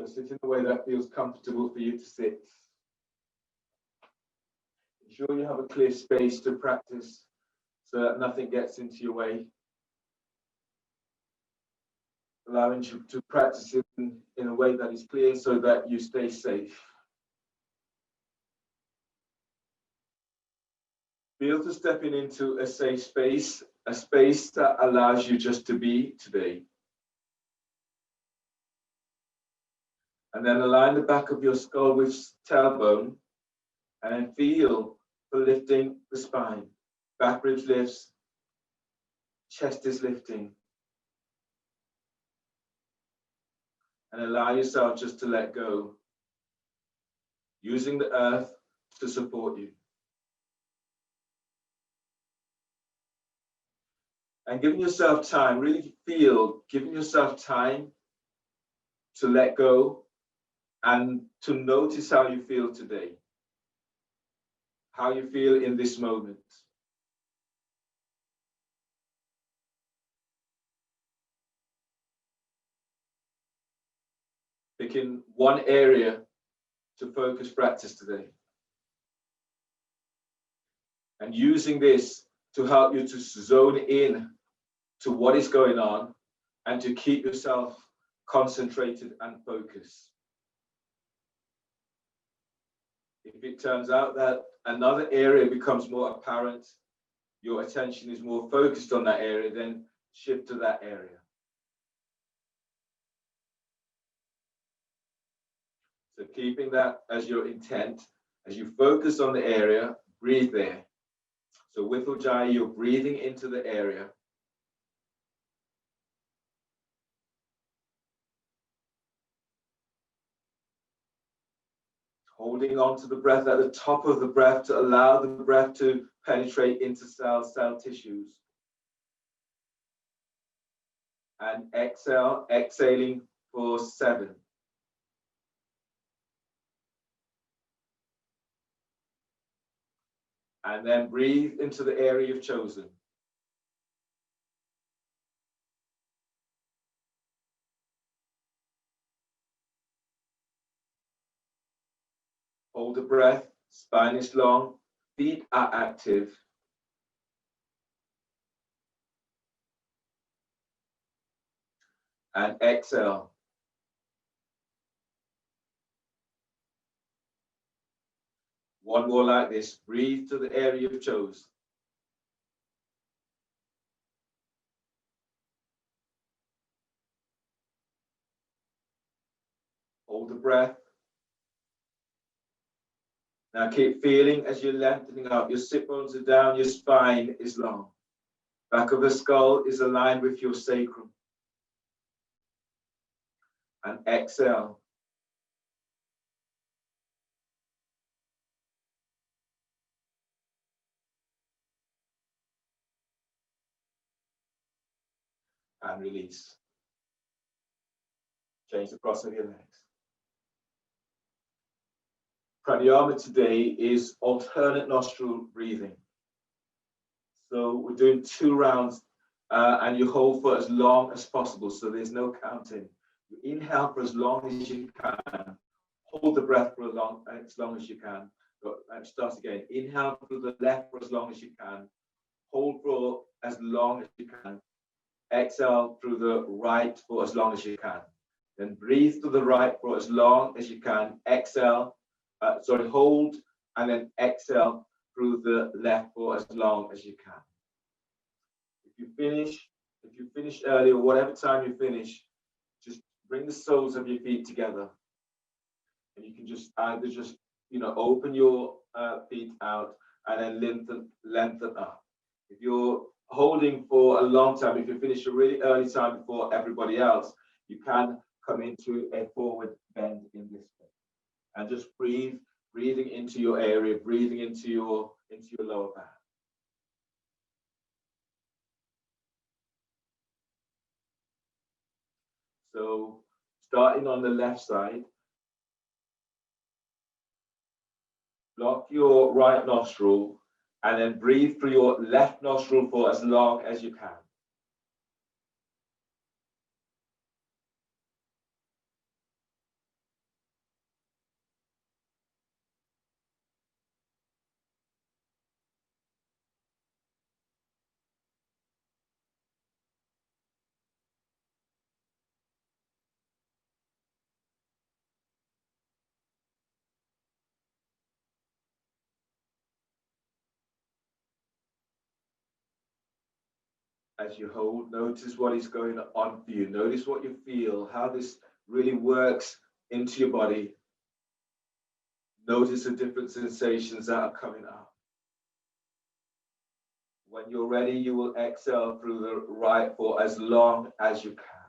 So sit in a way that feels comfortable for you to sit. Ensure you have a clear space to practice so that nothing gets into your way. Allowing you to practice it in a way that is clear so that you stay safe. Feel to stepping into a safe space, a space that allows you just to be today. And then align the back of your skull with tailbone, and then feel for lifting the spine. Back ribs lifts, chest is lifting. And allow yourself just to let go, using the earth to support you. And giving yourself time, really feel, giving yourself time to let go and to notice how you feel today, how you feel in this moment. Picking one area to focus practice today. And using this to help you to zone in to what is going on and to keep yourself concentrated and focused. If it turns out that another area becomes more apparent, your attention is more focused on that area, then shift to that area. So keeping that as your intent, as you focus on the area, breathe there. So with Ujjayi, you're breathing into the area. Holding on to the breath at the top of the breath to allow the breath to penetrate into cell tissues. And exhale, exhaling for 7. And then breathe into the area you've chosen. Hold the breath, spine is long, feet are active. And exhale. One more like this. Breathe to the area you've chosen. Hold the breath. Now keep feeling as you're lengthening up. Your sit bones are down, your spine is long. Back of the skull is aligned with your sacrum. And exhale. And release. Change the cross of your legs. Pranayama today is alternate nostril breathing. So we're doing 2 rounds and you hold for as long as possible. So there's no counting. You inhale for as long as you can. Hold the breath for as long as you can. Start again. Inhale through the left for as long as you can. Hold for as long as you can. Exhale through the right for as long as you can. Then breathe to the right for as long as you can. Exhale. Hold and then exhale through the left for as long as you can. If you finish early or whatever time you finish, just bring the soles of your feet together. And you can just either open your feet out and then lengthen up. If you're holding for a long time, if you finish a really early time before everybody else, you can come into a forward bend in this way. And just breathing into your area, breathing into your lower back. So starting on the left side, block your right nostril and then breathe through your left nostril for as long as you can. As you hold, notice what is going on for you. Notice what you feel, how this really works into your body. Notice the different sensations that are coming up. When you're ready, you will exhale through the right for as long as you can.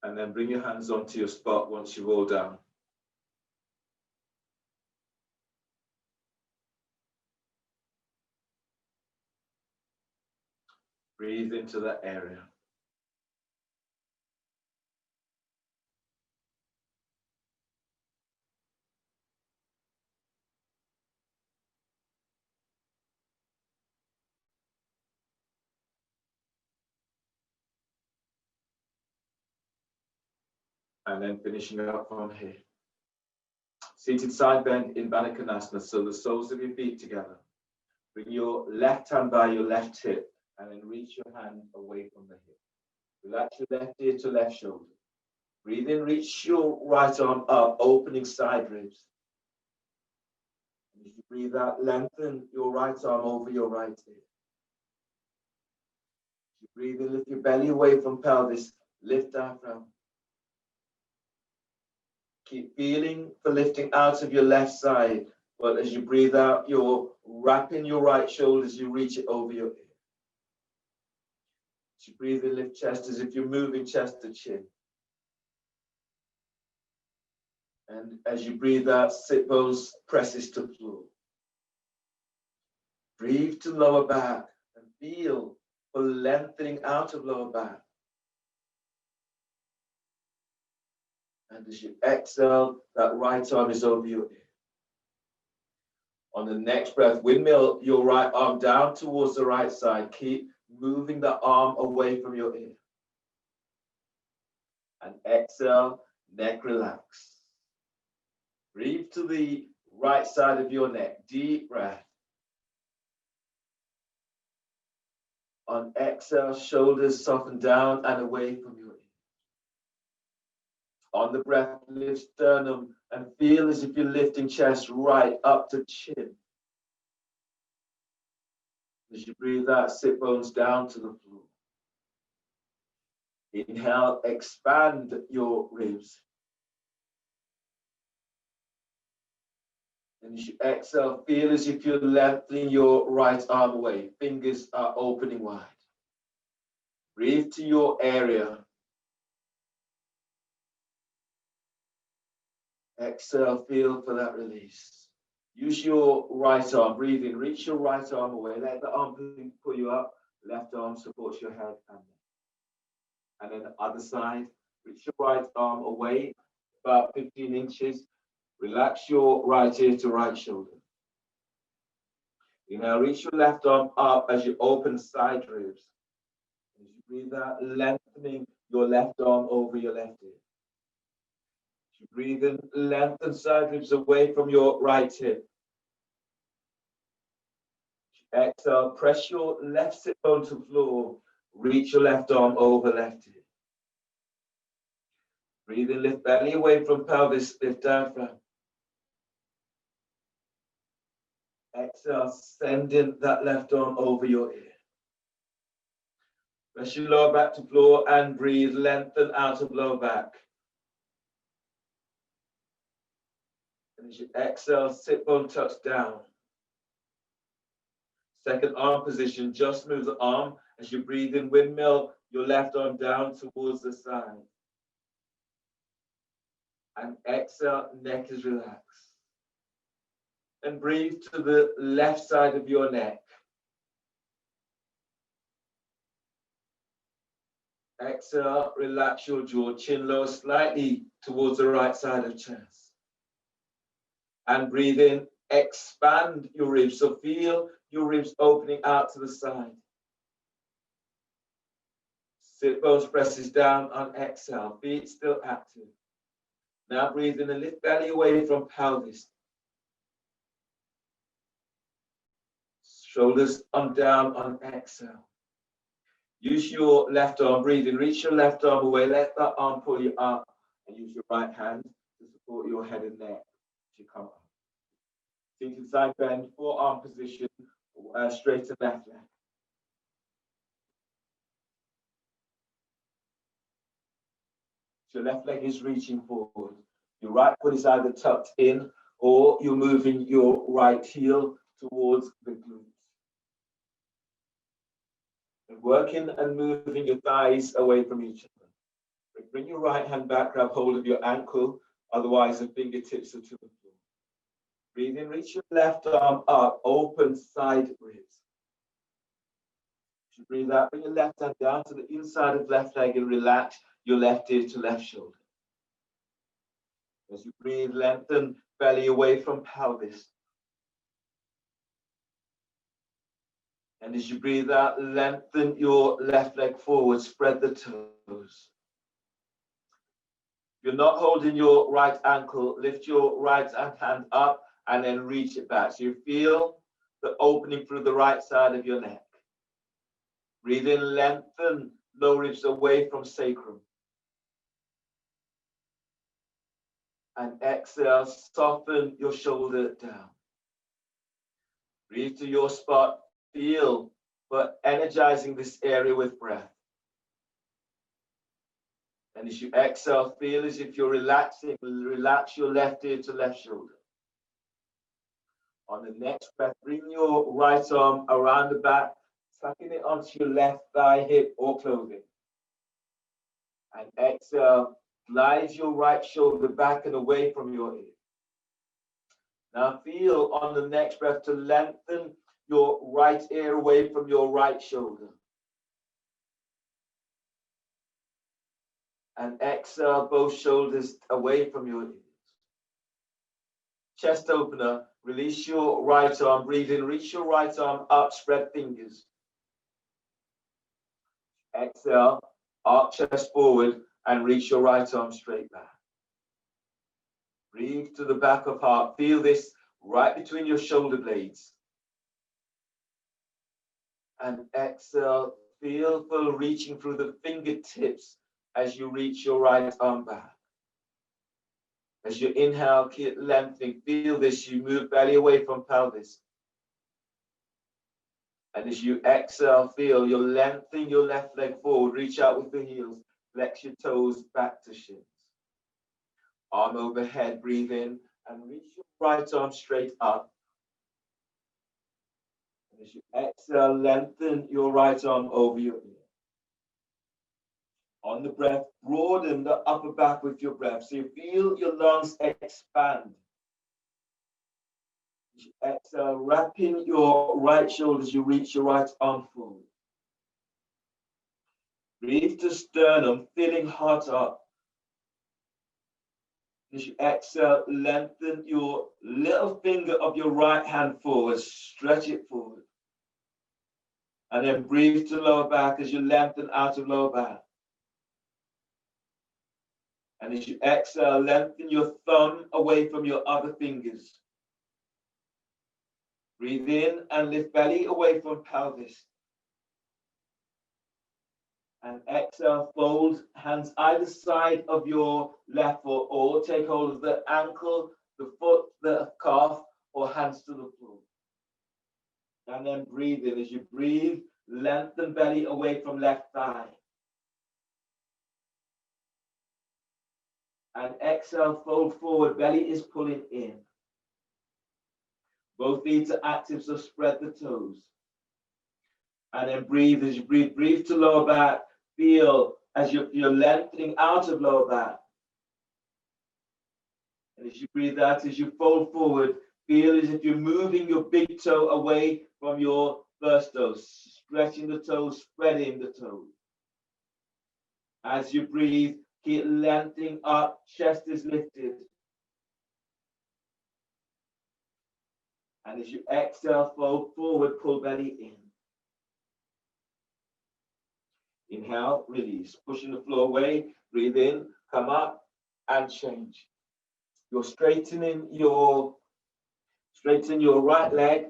And then bring your hands onto your spot once you roll down. Breathe into that area. And then finishing up from here. Seated side bend in Baddha Konasana, so the soles of your feet together. Bring your left hand by your left hip and then reach your hand away from the hip. Relax your left ear to left shoulder. Breathe in, reach your right arm up, opening side ribs. And as you breathe out, lengthen your right arm over your right ear. As you breathe in, lift your belly away from pelvis, lift diaphragm. Keep feeling for lifting out of your left side, but as you breathe out, you're wrapping your right shoulder as you reach it over your ear. As you breathe in, lift chest as if you're moving chest to chin. And as you breathe out, sit bones presses to floor. Breathe to lower back and feel for lengthening out of lower back. And as you exhale, that right arm is over your ear. On the next breath, windmill your right arm down towards the right side. Keep moving the arm away from your ear. And exhale, neck relax. Breathe to the right side of your neck. Deep breath. On exhale, shoulders soften down and away from your ear. On the breath, lift sternum and feel as if you're lifting chest right up to chin. As you breathe out, sit bones down to the floor. Inhale, expand your ribs. And as you exhale, feel as if you're lengthening your right arm away. Fingers are opening wide. Breathe to your area. Exhale, feel for that release. Use your right arm. Breathe in. Reach your right arm away. Let the arm pull you up. Left arm supports your head and neck. And then the other side. Reach your right arm away about 15 inches. Relax your right ear to right shoulder. You now reach your left arm up as you open side ribs. As you breathe out, lengthening your left arm over your left ear. As you breathe in, lengthen side ribs away from your right hip. As you exhale, press your left sit bone to the floor. Reach your left arm over left ear. Breathe in, lift belly away from pelvis, lift diaphragm. Exhale, sending that left arm over your ear. Press your lower back to floor and breathe, lengthen out of lower back. And as you exhale, sit bone touch down. Second arm position, just move the arm. As you breathe in, windmill your left arm down towards the side. And exhale, neck is relaxed. And breathe to the left side of your neck. Exhale, relax your jaw, chin lower slightly towards the right side of chest. And breathe in, expand your ribs. So feel your ribs opening out to the side. Sit bones presses down on exhale, feet still active. Now breathe in and lift belly away from pelvis. Shoulders on down on exhale. Use your left arm, breathe in, reach your left arm away, let that arm pull you up, and use your right hand to support your head and neck as you come up. Seated side bend, forearm position, straight to left leg. So your left leg is reaching forward. Your right foot is either tucked in or you're moving your right heel towards the glutes. And working and moving your thighs away from each other. Bring your right hand back, grab hold of your ankle, otherwise the fingertips are to the floor. Breathe in, reach your left arm up, open side ribs. As you breathe out, bring your left hand down to the inside of left leg and relax your left ear to left shoulder. As you breathe, lengthen belly away from pelvis. And as you breathe out, lengthen your left leg forward, spread the toes. If you're not holding your right ankle, lift your right hand up and then reach it back. So you feel the opening through the right side of your neck. Breathe in, lengthen low ribs away from sacrum. And exhale, soften your shoulder down. Breathe to your spot. Feel, but energizing this area with breath. And as you exhale, feel as if you're relaxing, relax your left ear to left shoulder. On the next breath, bring your right arm around the back, tucking it onto your left thigh, hip, or clothing. And exhale, glide your right shoulder back and away from your ear. Now feel on the next breath to lengthen your right ear away from your right shoulder. And exhale, both shoulders away from your ears. Chest opener, release your right arm, breathe in, reach your right arm up, spread fingers. Exhale, arch chest forward and reach your right arm straight back. Breathe to the back of heart, feel this right between your shoulder blades. And exhale, feel full reaching through the fingertips as you reach your right arm back. As you inhale, keep lengthening. Feel this. You move belly away from pelvis. And as you exhale, feel you're lengthening your left leg forward. Reach out with the heels. Flex your toes back to shins. Arm overhead. Breathe in and reach your right arm straight up. And as you exhale, lengthen your right arm over your ear. On the breath, broaden the upper back with your breath. So you feel your lungs expand. As you exhale, wrapping your right shoulder as you reach your right arm forward. Breathe to sternum, filling heart up. As you exhale, lengthen your little finger of your right hand forward. Stretch it forward. And then breathe to lower back as you lengthen out of lower back. And as you exhale, lengthen your thumb away from your other fingers. Breathe in and lift belly away from pelvis. And exhale, fold hands either side of your left foot or take hold of the ankle, the foot, the calf, or hands to the floor. And then breathe in. As you breathe, lengthen belly away from left thigh. And exhale, fold forward, belly is pulling in. Both feet are active, so spread the toes. And then breathe. As you breathe, breathe to lower back. Feel as you're lengthening out of lower back. And as you breathe out, as you fold forward, feel as if you're moving your big toe away from your first toe, stretching the toes, spreading the toes. As you breathe, keep lengthening up, chest is lifted. And as you exhale, fold forward, pull belly in. Inhale, release, pushing the floor away, breathe in, come up, and change. You're straightening your right leg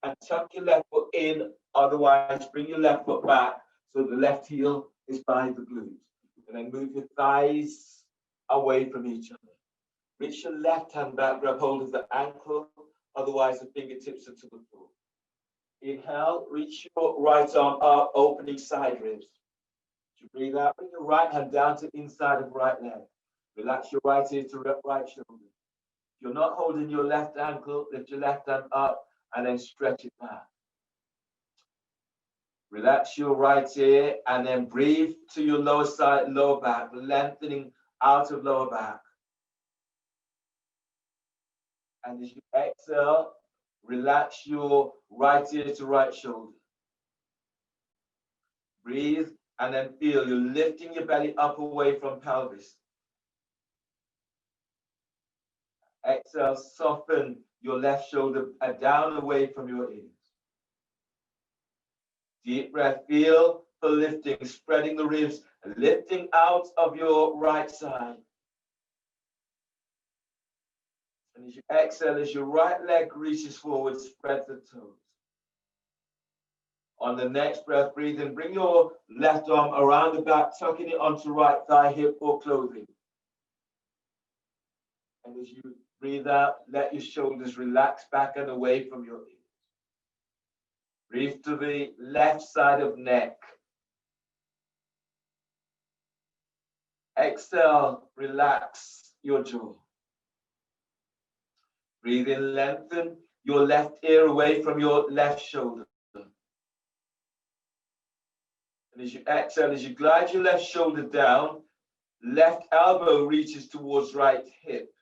and tuck your left foot in, otherwise bring your left foot back so the left heel is by the glute. And then move your thighs away from each other. Reach your left hand back, grab hold of the ankle, otherwise the fingertips are to the floor. Inhale, reach your right arm up, opening side ribs. As you breathe out, bring your right hand down to inside of right leg. Relax your right ear to right shoulder. If you're not holding your left ankle, lift your left hand up and then stretch it back. Relax your right ear and then breathe to your lower side, lower back, lengthening out of lower back. And as you exhale, relax your right ear to right shoulder. Breathe and then feel you're lifting your belly up away from pelvis. Exhale, soften your left shoulder down away from your ears. Deep breath, feel the lifting, spreading the ribs, lifting out of your right side. And as you exhale, as your right leg reaches forward, spread the toes. On the next breath, breathe in, bring your left arm around the back, tucking it onto right thigh, hip, or clothing. And as you breathe out, let your shoulders relax back and away from your ears. Breathe to the left side of neck. Exhale, relax your jaw. Breathe in, lengthen your left ear away from your left shoulder. And as you exhale, as you glide your left shoulder down, left elbow reaches towards right hip.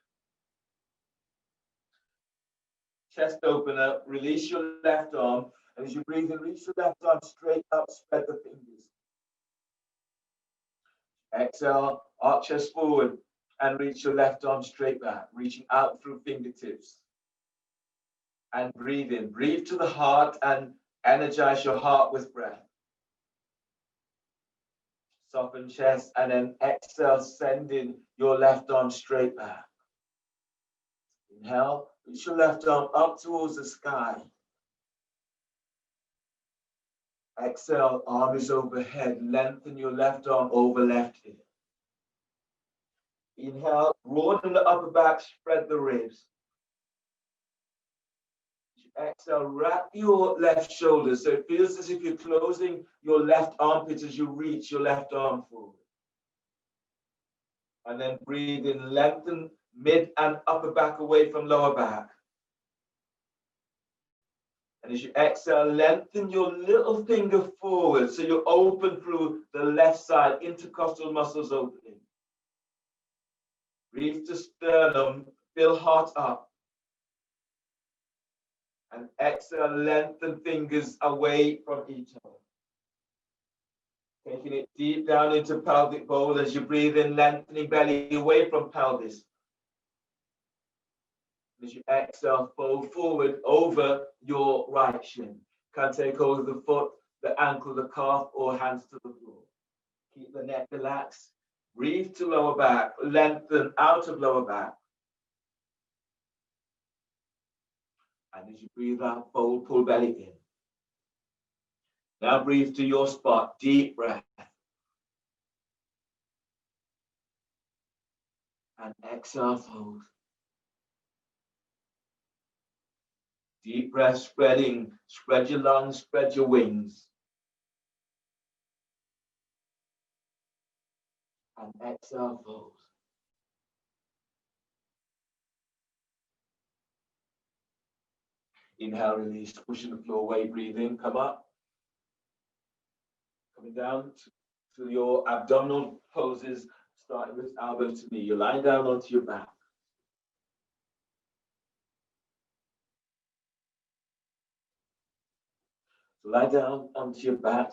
Chest open up, release your left arm. And as you breathe in, reach your left arm straight up, spread the fingers. Exhale, arch chest forward and reach your left arm straight back, reaching out through fingertips. And breathe in. Breathe to the heart and energize your heart with breath. Soften chest and then exhale, sending your left arm straight back. Inhale, reach your left arm up towards the sky. Exhale, arm is overhead. Lengthen your left arm over left hip. Inhale, broaden the upper back, spread the ribs. Exhale, wrap your left shoulder so it feels as if you're closing your left armpit as you reach your left arm forward. And then breathe in, lengthen mid and upper back away from lower back. And as you exhale, lengthen your little finger forward so you open through the left side, intercostal muscles opening. Breathe to sternum, fill heart up. And exhale, lengthen fingers away from each other. Taking it deep down into pelvic bowl as you breathe in, lengthening belly away from pelvis. As you exhale, fold forward over your right shin. Can take over the foot, the ankle, the calf, or hands to the floor. Keep the neck relaxed. Breathe to lower back. Lengthen out of lower back. And as you breathe out, fold, pull belly in. Now breathe to your spot. Deep breath. And exhale, fold. Deep breath, spreading. Spread your lungs, spread your wings. And exhale, fold. Inhale, release, pushing the floor away, breathe in, come up. Coming down to your abdominal poses, starting with elbow to knee. You're lying down onto your back. So lie down onto your back,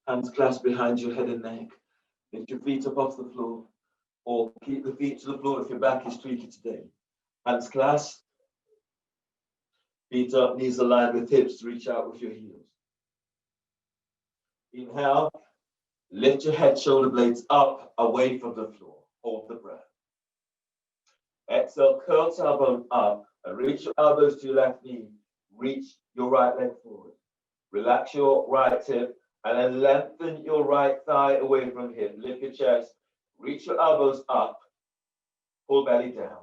hands clasped behind your head and neck. Lift your feet up off the floor, or keep the feet to the floor if your back is tweaky today. Hands clasped, feet up, knees aligned with hips to reach out with your heels. Inhale, lift your head, shoulder blades up, away from the floor. Hold the breath. Exhale, curl tailbone up, and reach your elbows to your left knee. Reach your right leg forward. Relax your right hip, and then lengthen your right thigh away from hip. Lift your chest, reach your elbows up, pull belly down.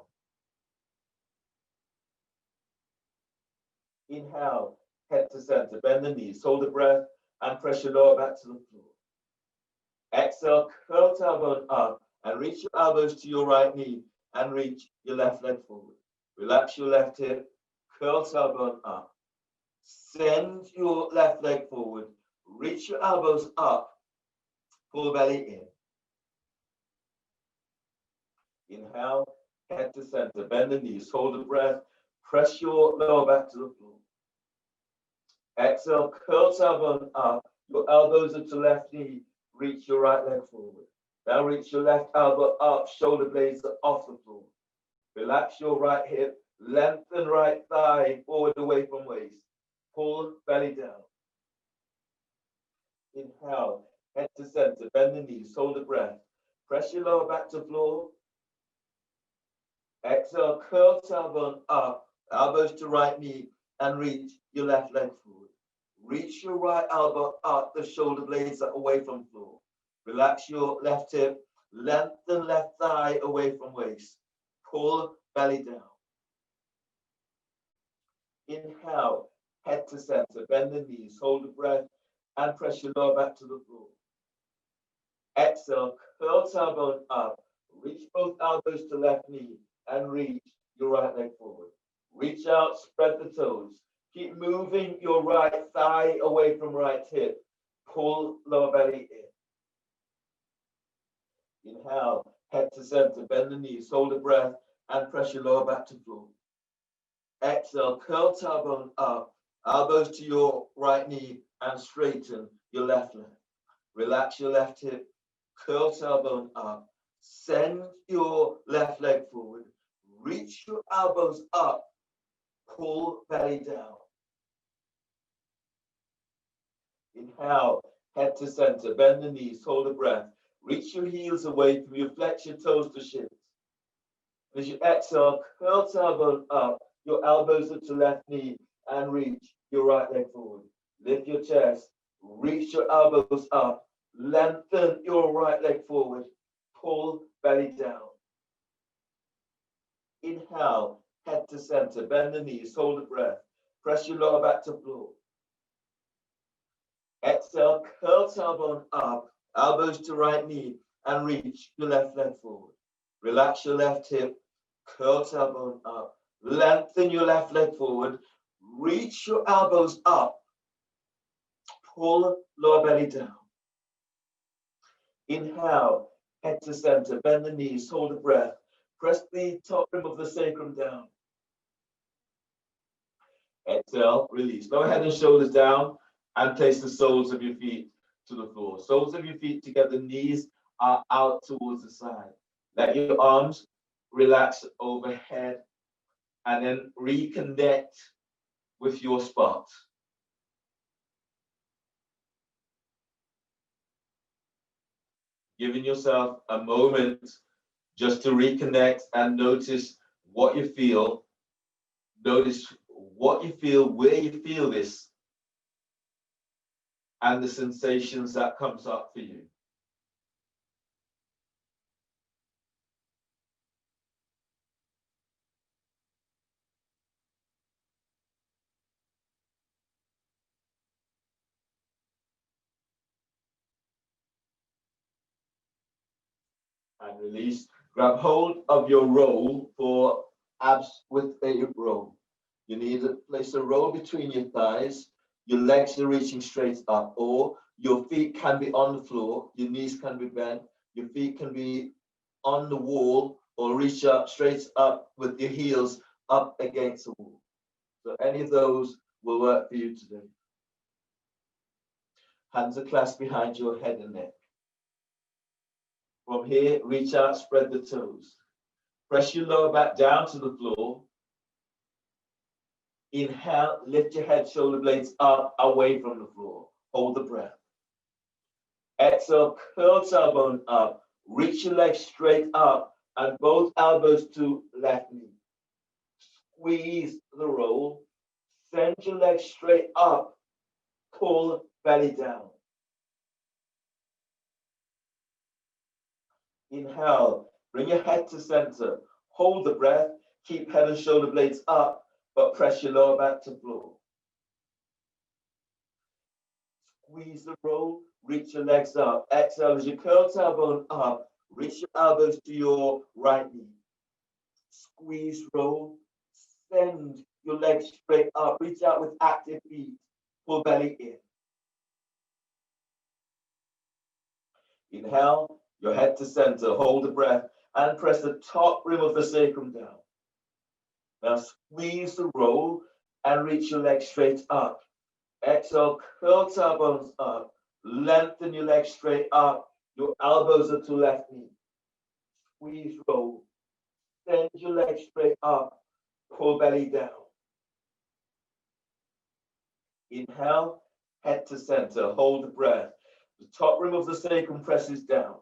Inhale, head to center, bend the knees, hold the breath, and press your lower back to the floor. Exhale, curl tailbone up, and reach your elbows to your right knee, and reach your left leg forward. Relax your left hip, curl tailbone up. Send your left leg forward, reach your elbows up, pull belly in. Inhale, head to center, bend the knees, hold the breath, press your lower back to the floor. Exhale, curl tailbone up, your elbows are to left knee, reach your right leg forward. Now reach your left elbow up, shoulder blades are off the floor. Relax your right hip, lengthen right thigh forward away from waist. Pull belly down. Inhale, head to center, bend the knees, hold the breath. Press your lower back to floor. Exhale, curl tailbone up, elbows to right knee, and reach your left leg forward. Reach your right elbow up, the shoulder blades are away from floor. Relax your left hip, lengthen left thigh away from waist. Pull belly down. Inhale, head to center, bend the knees, hold the breath, and press your lower back to the floor. Exhale, curl tailbone up, reach both elbows to left knee, and reach your right leg forward. Reach out, spread the toes. Keep moving your right thigh away from right hip. Pull lower belly in. Inhale, head to center, bend the knees, hold the breath, and press your lower back to floor. Exhale, curl tailbone up, elbows to your right knee, and straighten your left leg. Relax your left hip, curl tailbone up. Send your left leg forward. Reach your elbows up, pull belly down. Inhale, head to center, bend the knees, hold the breath. Reach your heels away from you, flex your toes to shins. As you exhale, curl tailbone up, your elbows are to left knee, and reach your right leg forward. Lift your chest, reach your elbows up, lengthen your right leg forward, pull belly down. Inhale, head to center, bend the knees, hold the breath. Press your lower back to floor. Exhale, curl tailbone up, elbows to right knee, and reach your left leg forward. Relax your left hip, curl tailbone up, lengthen your left leg forward, reach your elbows up, pull lower belly down. Inhale, head to center, bend the knees, hold the breath. Press the top rim of the sacrum down. Exhale, release. Lower head and shoulders down and place the soles of your feet to the floor. Soles of your feet together, knees are out towards the side. Let your arms relax overhead and then reconnect with your spot. Giving yourself a moment just to reconnect and notice what you feel. Notice what you feel, where you feel this, and the sensations that comes up for you. And release. Grab hold of your roll for abs with a roll. You need to place a roll between your thighs. Your legs are reaching straight up, or your feet can be on the floor, your knees can be bent, your feet can be on the wall, or reach up straight up with your heels up against the wall. So any of those will work for you today. Hands are clasped behind your head and neck. From here, reach out, spread the toes. Press your lower back down to the floor. Inhale, lift your head, shoulder blades up, away from the floor. Hold the breath. Exhale, curl tailbone up. Reach your legs straight up and both elbows to left knee. Squeeze the roll. Send your legs straight up. Pull belly down. Inhale, bring your head to center. Hold the breath. Keep head and shoulder blades up, but press your lower back to floor. Squeeze the roll, reach your legs up. Exhale as you curl tailbone up. Reach your elbows to your right knee. Squeeze, roll, send your legs straight up. Reach out with active feet. Pull belly in. Inhale, your head to center. Hold the breath and press the top rim of the sacrum down. Now squeeze the roll and reach your legs straight up. Exhale, curl tailbones up. Lengthen your legs straight up. Your elbows are to left knee. Squeeze, roll. Send your legs straight up. Pull belly down. Inhale, head to center. Hold the breath. The top rim of the sacrum presses down.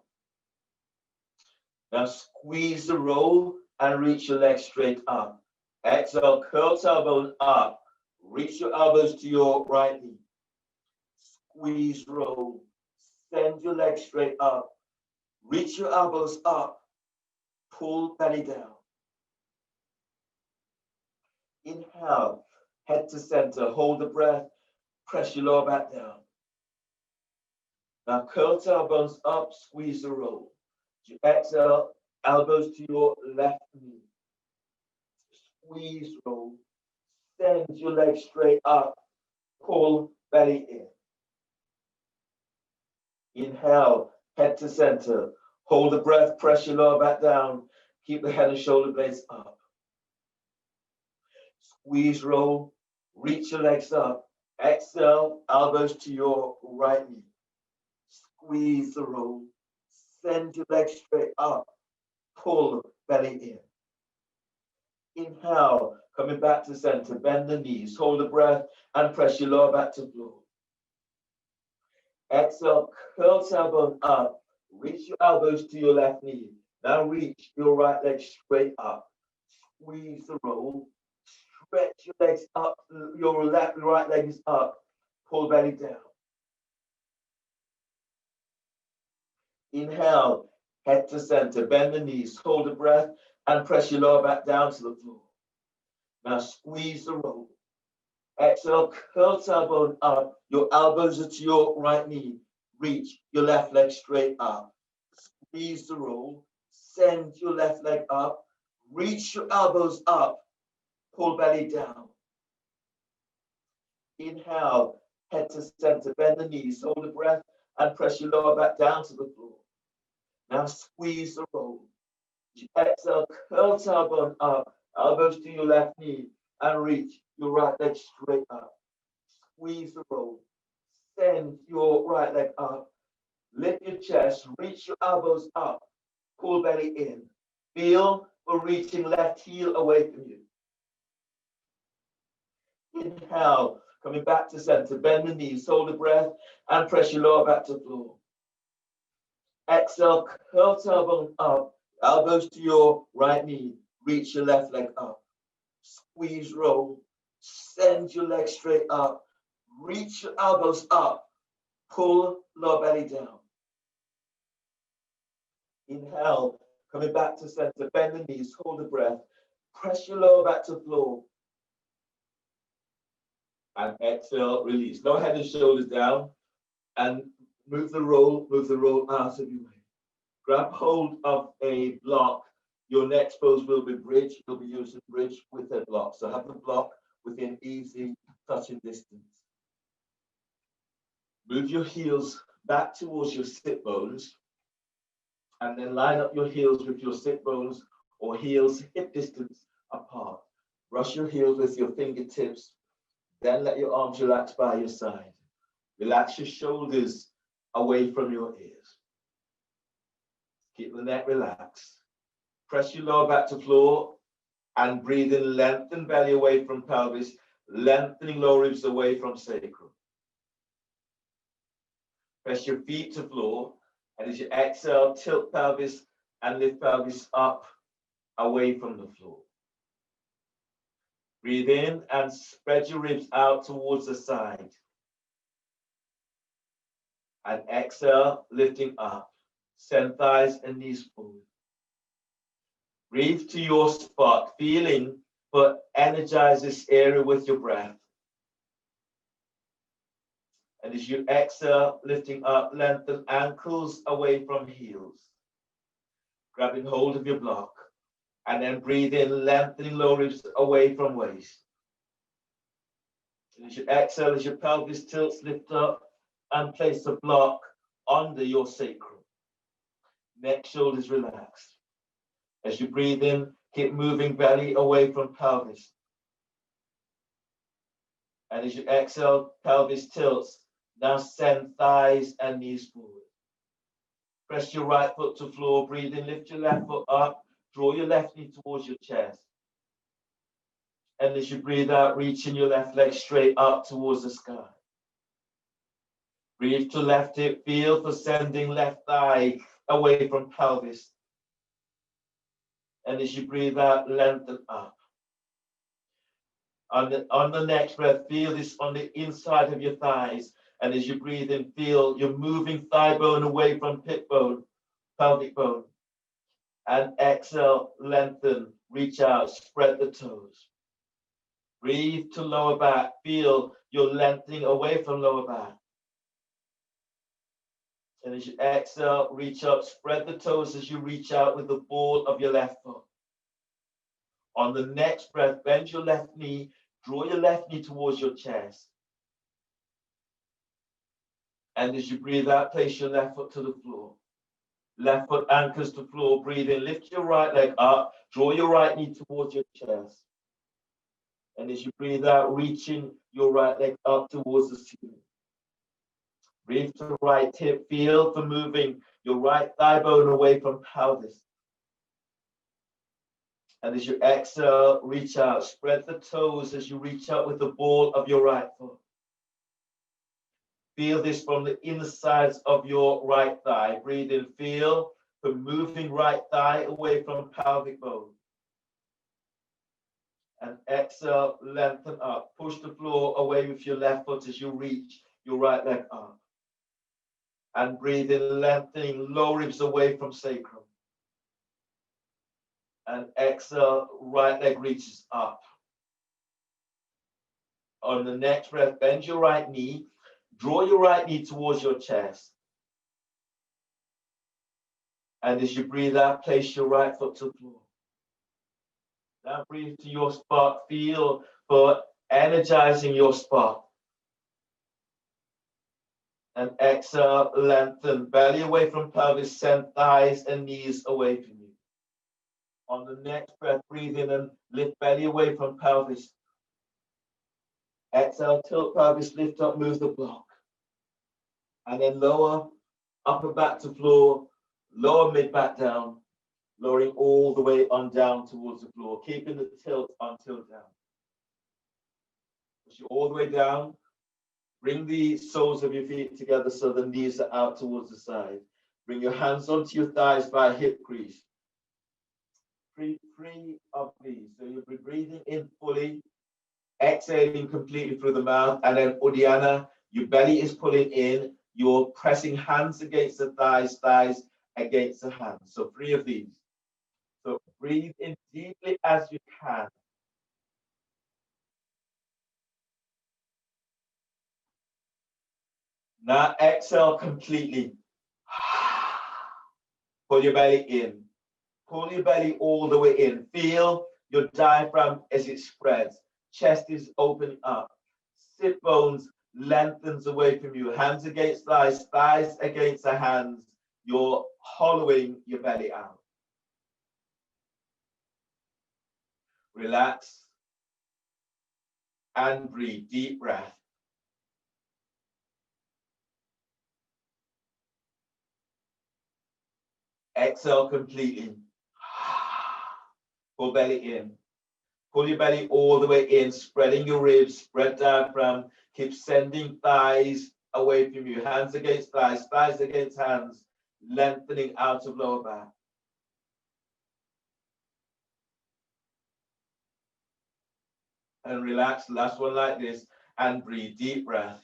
Now squeeze the roll and reach your legs straight up. Exhale, curl tailbone up. Reach your elbows to your right knee. Squeeze, roll. Send your legs straight up. Reach your elbows up. Pull belly down. Inhale, head to center. Hold the breath. Press your lower back down. Now curl tailbones up. Squeeze the roll. You exhale, elbows to your left knee. Squeeze, roll. Send your legs straight up. Pull belly in. Inhale, head to center. Hold the breath, press your lower back down. Keep the head and shoulder blades up. Squeeze, roll, reach your legs up. Exhale, elbows to your right knee. Squeeze the roll. Send your legs straight up. Pull belly in. Inhale, coming back to center. Bend the knees, hold the breath, and press your lower back to floor. Exhale, curl tailbone up. Reach your elbows to your left knee. Now reach your right leg straight up. Squeeze the roll. Stretch your legs up. Your right leg is up. Pull belly down. Inhale, head to center. Bend the knees. Hold the breath. and press your lower back down to the floor. Now squeeze the roll. Exhale, curl tailbone up. Your elbows are to your right knee. Reach your left leg straight up. Squeeze the roll. Send your left leg up. Reach your elbows up. Pull belly down. Inhale, head to center. Bend the knees. Hold the breath and press your lower back down to the floor. Now squeeze the roll. Exhale, curl tailbone up. Elbows to your left knee and reach your right leg straight up. Squeeze the roll. Send your right leg up. Lift your chest. Reach your elbows up. Pull belly in. Feel for reaching left heel away from you. Inhale, coming back to center. Bend the knees. Hold the breath and press your lower back to the floor. Exhale, curl tailbone up. Elbows to your right knee. Reach your left leg up. Squeeze roll. Send your leg straight up. Reach your elbows up. Pull lower belly down. Inhale, coming back to center. Bend the knees. Hold the breath. Press your lower back to the floor. And exhale, release. Lower head and shoulders down. And move the roll out of your way. Grab hold of a block. Your next pose will be bridge. You'll be using bridge with a block. So have the block within easy touching distance. Move your heels back towards your sit bones. And then line up your heels with your sit bones or heels hip distance apart. Brush your heels with your fingertips. Then let your arms relax by your side. Relax your shoulders away from your ears. Keep the neck relaxed. Press your lower back to floor and breathe in, lengthen belly away from pelvis, lengthening lower ribs away from sacrum. Press your feet to floor, and as you exhale, tilt pelvis and lift pelvis up away from the floor. Breathe in and spread your ribs out towards the side. And exhale, lifting up. Send thighs and knees forward. Breathe to your spot, feeling, but energize this area with your breath. And as you exhale, lifting up, lengthen ankles away from heels. Grabbing hold of your block. And then breathe in, lengthening lower ribs away from waist. And as you exhale, as your pelvis tilts, lift up and place the block under your sacrum. Neck, shoulders relaxed. As you breathe in, keep moving belly away from pelvis. And as you exhale, pelvis tilts. Now send thighs and knees forward. Press your right foot to floor. Breathe in, lift your left foot up. Draw your left knee towards your chest. And as you breathe out, reaching your left leg straight up towards the sky. Breathe to left hip. Feel for sending left thigh away from pelvis. And as you breathe out, lengthen up. On the next breath, feel this on the inside of your thighs. And as you breathe in, feel you're moving thigh bone away from hip bone, pelvic bone. And exhale, lengthen, reach out, spread the toes. Breathe to lower back. Feel you're lengthening away from lower back. And as you exhale, reach up, spread the toes as you reach out with the ball of your left foot. On the next breath, bend your left knee, draw your left knee towards your chest. And as you breathe out, place your left foot to the floor. Left foot anchors to floor. Breathe in, lift your right leg up, draw your right knee towards your chest. And as you breathe out, reaching your right leg up towards the ceiling. Breathe to right hip, feel for moving your right thigh bone away from pelvis. And as you exhale, reach out, spread the toes as you reach out with the ball of your right foot. Feel this from the insides of your right thigh. Breathe in, feel for moving right thigh away from pelvic bone. And exhale, lengthen up. Push the floor away with your left foot as you reach your right leg up. And breathe in, lengthening low ribs away from sacrum. And exhale, right leg reaches up. On the next breath, bend your right knee. Draw your right knee towards your chest. And as you breathe out, place your right foot to the floor. Now breathe to your spot. Feel for energizing your spot. And exhale, lengthen. Belly away from pelvis. Send thighs and knees away from you. On the next breath, breathe in and lift belly away from pelvis. Exhale, tilt pelvis, lift up, move the block. And then lower upper back to floor, lower mid back down, lowering all the way on down towards the floor, keeping the tilt until down. Push you all the way down. Bring the soles of your feet together so the knees are out towards the side. Bring your hands onto your thighs by hip crease. Free of these. So you'll be breathing in fully, exhaling completely through the mouth, and then Uddiyana, your belly is pulling in, you're pressing hands against the thighs, thighs against the hands. So 3 of these. So breathe in deeply as you can. Now exhale completely. Pull your belly in. Pull your belly all the way in. Feel your diaphragm as it spreads. Chest is opening up. Sit bones lengthens away from you. Hands against thighs, thighs against the hands. You're hollowing your belly out. Relax and breathe. Deep breath. Exhale completely. Pull belly in. Pull your belly all the way in, spreading your ribs, spread diaphragm. Keep sending thighs away from you. Hands against thighs, thighs against hands, lengthening out of lower back. And relax. Last one like this. And breathe. Deep breath.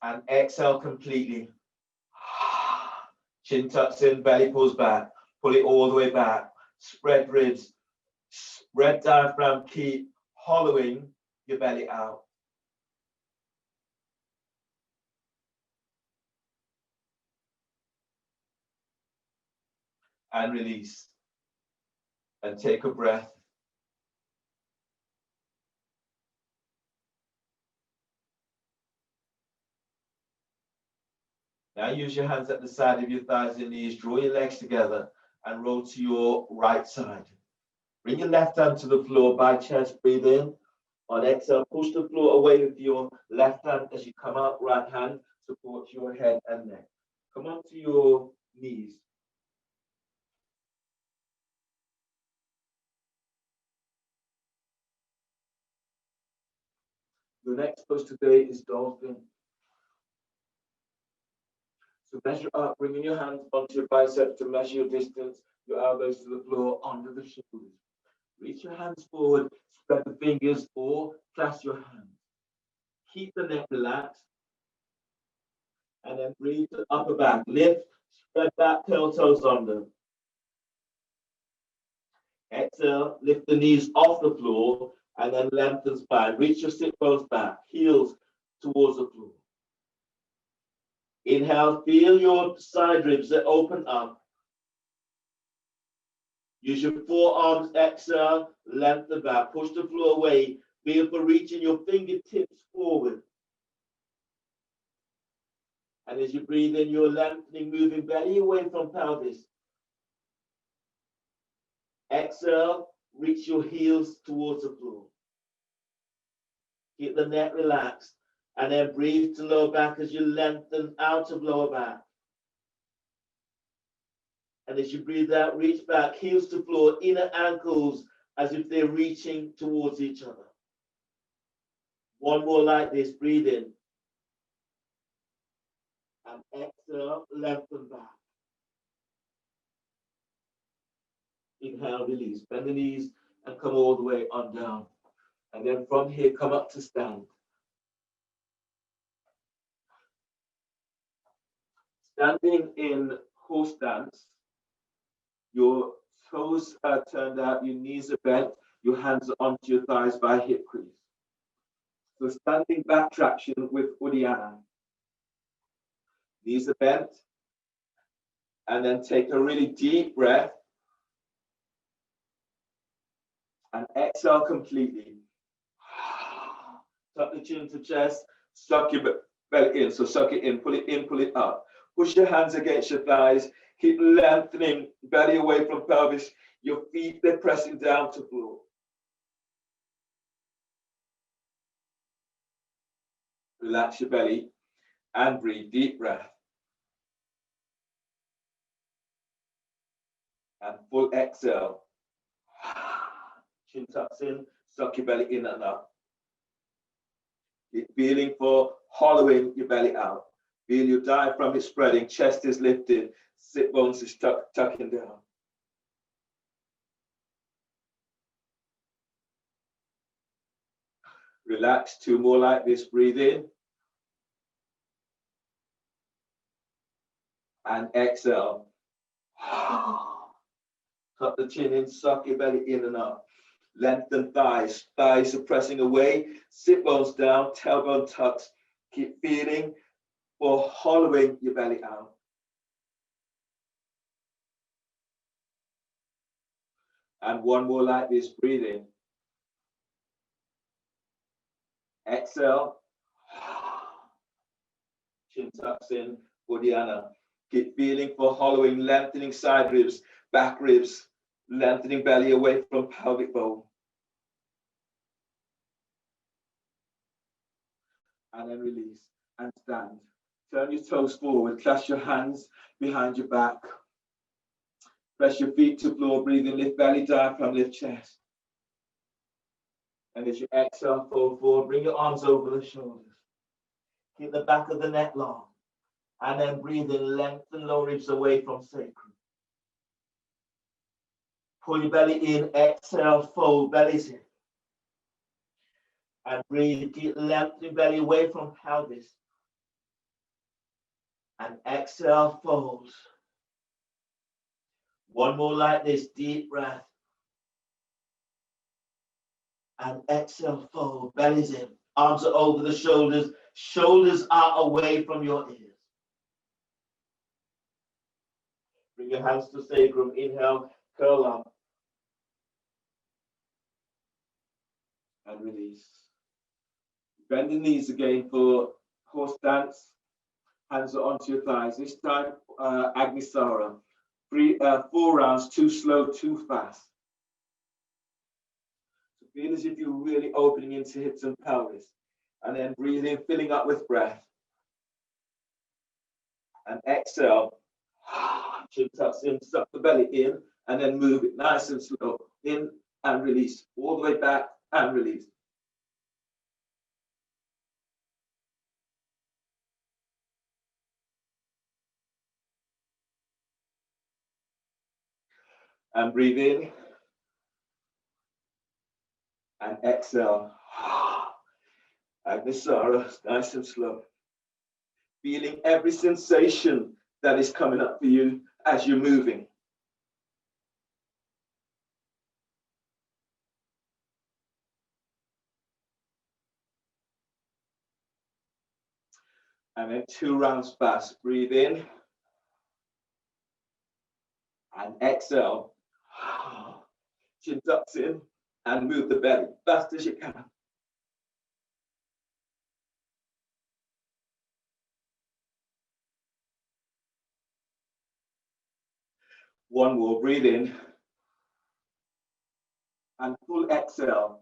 And exhale completely. Chin tucks in, belly pulls back. Pull it all the way back. Spread ribs. Spread diaphragm. Keep hollowing your belly out. And release. And take a breath. Now use your hands at the side of your thighs and knees. Draw your legs together and roll to your right side. Bring your left hand to the floor by chest. Breathe in. On exhale, push the floor away with your left hand as you come out. Right hand supports your head and neck. Come onto your knees. Your next pose today is dolphin. So measure up, bringing your hands onto your biceps to measure your distance, your elbows to the floor, under the shoulders. Reach your hands forward, spread the fingers or clasp your hands. Keep the neck relaxed. And then breathe to upper back. Lift, spread back, curl toes under. Exhale, lift the knees off the floor and then lengthen spine. Reach your sit bones back, heels towards the floor. Inhale, feel your side ribs that open up. Use your forearms, exhale, lengthen back, push the floor away. Feel for reaching your fingertips forward. And as you breathe in, you're lengthening, moving belly away from pelvis. Exhale, reach your heels towards the floor. Keep the neck relaxed. And then breathe to lower back as you lengthen out of lower back. And as you breathe out, reach back, heels to floor, inner ankles as if they're reaching towards each other. One more like this, breathe in. And exhale, lengthen back. Inhale, release. Bend the knees and come all the way on down. And then from here, come up to stand. Standing in horse stance, your toes are turned out, your knees are bent, your hands are onto your thighs by hip crease. So standing back traction with Uddiyana. Knees are bent, and then take a really deep breath and exhale completely. Tuck the chin to chest, suck your belly in. So suck it in, pull it up. Push your hands against your thighs. Keep lengthening, belly away from pelvis. Your feet, they're pressing down to floor. Relax your belly and breathe. Deep breath. And full exhale. Chin tucks in, suck your belly in and up. Keep feeling for hollowing your belly out. Feel your diaphragm is spreading, chest is lifted, sit bones is tucking down. Relax, 2 more like this, breathe in. And exhale. Tuck the chin in, suck your belly in and up. Lengthen thighs, thighs are pressing away, sit bones down, tailbone tucks. Keep feeling for hollowing your belly out. And 1 more like this, breathe in. Exhale. Chin tucks in, Uddiyana. Keep feeling for hollowing, lengthening side ribs, back ribs, lengthening belly away from pelvic bone. And then release and stand. Turn your toes forward, clasp your hands behind your back. Press your feet to floor, breathe in, lift belly, diaphragm, lift chest. And as you exhale, fold forward, bring your arms over the shoulders. Keep the back of the neck long. And then breathe in, lengthen lower ribs away from sacrum. Pull your belly in, exhale, fold, belly's in. And breathe, keep lengthening belly away from pelvis. And exhale, fold. 1 more like this, deep breath. And exhale, fold, belly's in. Arms are over the shoulders. Shoulders are away from your ears. Bring your hands to sacrum. Inhale, curl up. And release. Bend the knees again for horse stance. Hands are onto your thighs. This time, Agnisara. 4 rounds, 2 slow, 2 fast. So feel as if you're really opening into hips and pelvis. And then breathe in, filling up with breath. And exhale. Chin tucks in, suck the belly in, and then move it nice and slow. In and release. All the way back and release. And breathe in. And exhale. Agnisara, nice and slow. Feeling every sensation that is coming up for you as you're moving. And then 2 rounds fast. Breathe in. And exhale. Chin tucks in and move the belly fast as you can. One more, breathe in. And full exhale.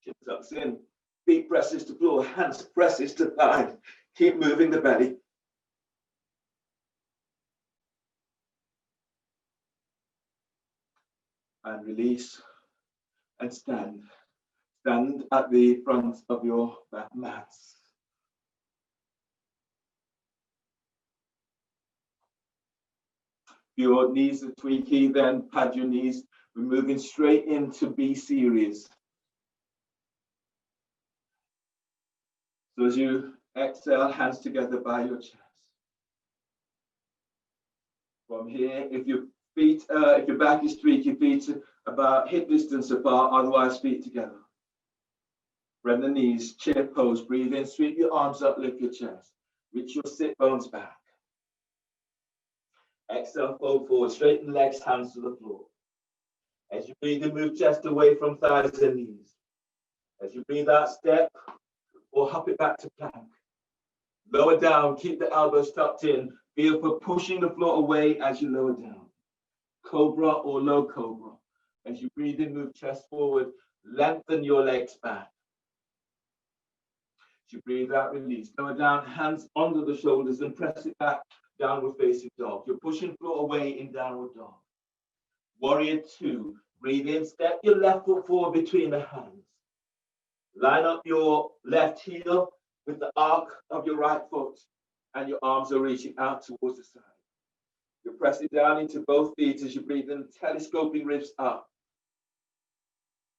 Chin tucks in, feet presses to floor, hands presses to thighs. Keep moving the belly. And release and stand. Stand at the front of your mats. Your knees are tweaky, then pad your knees. We're moving straight into B series. So as you exhale, hands together by your chest. From here, if your back is straight, your feet about hip distance apart, otherwise feet together. Bend the knees, chair pose, breathe in, sweep your arms up, lift your chest. Reach your sit bones back. Exhale, fold forward, straighten legs, hands to the floor. As you breathe in, move chest away from thighs and knees. As you breathe out, step or hop it back to plank. Lower down, keep the elbows tucked in. Feel for pushing the floor away as you lower down. Cobra or low cobra. As you breathe in, move chest forward, lengthen your legs back. As you breathe out, release. Lower down, hands under the shoulders and press it back, downward facing dog. You're pushing floor away in downward dog. Warrior two. Breathe in, step your left foot forward between the hands. Line up your left heel with the arc of your right foot, and your arms are reaching out towards the side. You're pressing down into both feet as you breathe in, telescoping ribs up.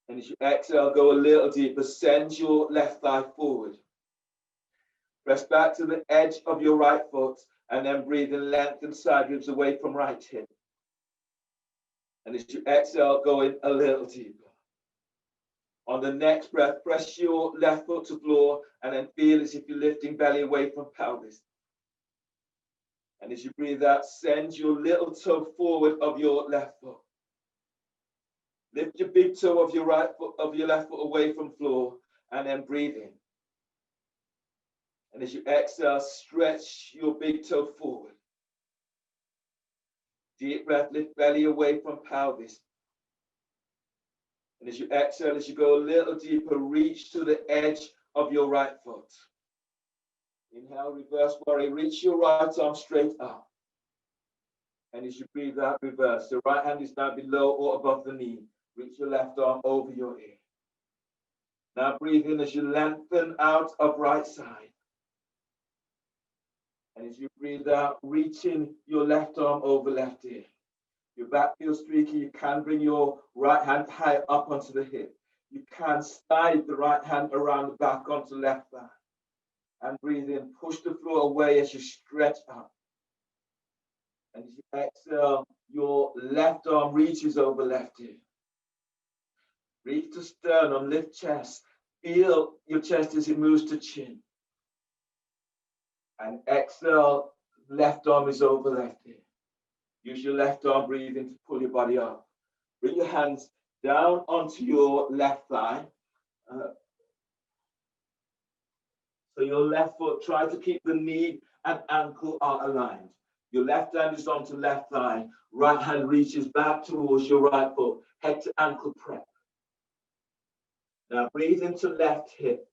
And as you exhale, go a little deeper, send your left thigh forward. Press back to the edge of your right foot, and then breathe in, lengthen side ribs away from right hip. And as you exhale, go in a little deeper. On the next breath, press your left foot to floor, and then feel as if you're lifting belly away from pelvis. And as you breathe out, send your little toe forward of your left foot. Lift your big toe of your right foot, of your left foot away from floor, and then breathe in. And as you exhale, stretch your big toe forward. Deep breath, lift belly away from pelvis. And as you exhale, as you go a little deeper, reach to the edge of your right foot. Inhale, reverse warrior, reach your right arm straight up. And as you breathe out, reverse. The right hand is now below or above the knee. Reach your left arm over your ear. Now breathe in as you lengthen out of right side. And as you breathe out, reaching your left arm over left ear. Your back feels streaky. You can bring your right hand high up onto the hip. You can slide the right hand around the back onto the left thigh. And breathe in. Push the floor away as you stretch up. And as you exhale, your left arm reaches over left ear. Reach to sternum, lift chest. Feel your chest as it moves to chin. And exhale, left arm is over left ear. Use your left arm breathing to pull your body up. Bring your hands down onto your left thigh. So your left foot, try to keep the knee and ankle are aligned. Your left hand is onto left thigh. Right hand reaches back towards your right foot. Head to ankle prep. Now breathe into left hip.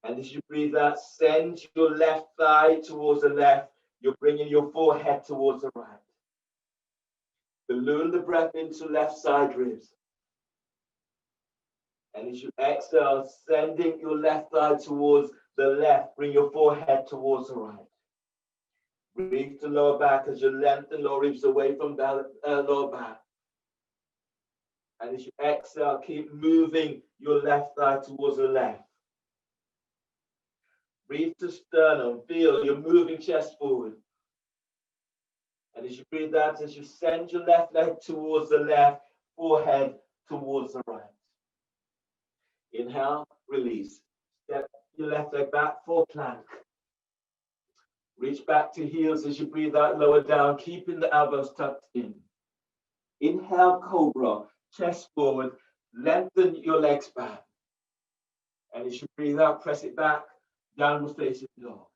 And as you breathe out, send your left thigh towards the left. You're bringing your forehead towards the right. Balloon the breath into left side ribs. And as you exhale, sending your left thigh towards the left, bring your forehead towards the right. Breathe to lower back as you lengthen lower ribs away from lower back. And as you exhale, keep moving your left thigh towards the left. Breathe to sternum. Feel you're moving chest forward. And as you breathe out, as you send your left leg towards the left, forehead towards the right. Inhale, release. Step your left leg back for plank. Reach back to heels as you breathe out, lower down, keeping the elbows tucked in. Inhale, cobra, chest forward, lengthen your legs back. And as you breathe out, press it back, downward facing dog.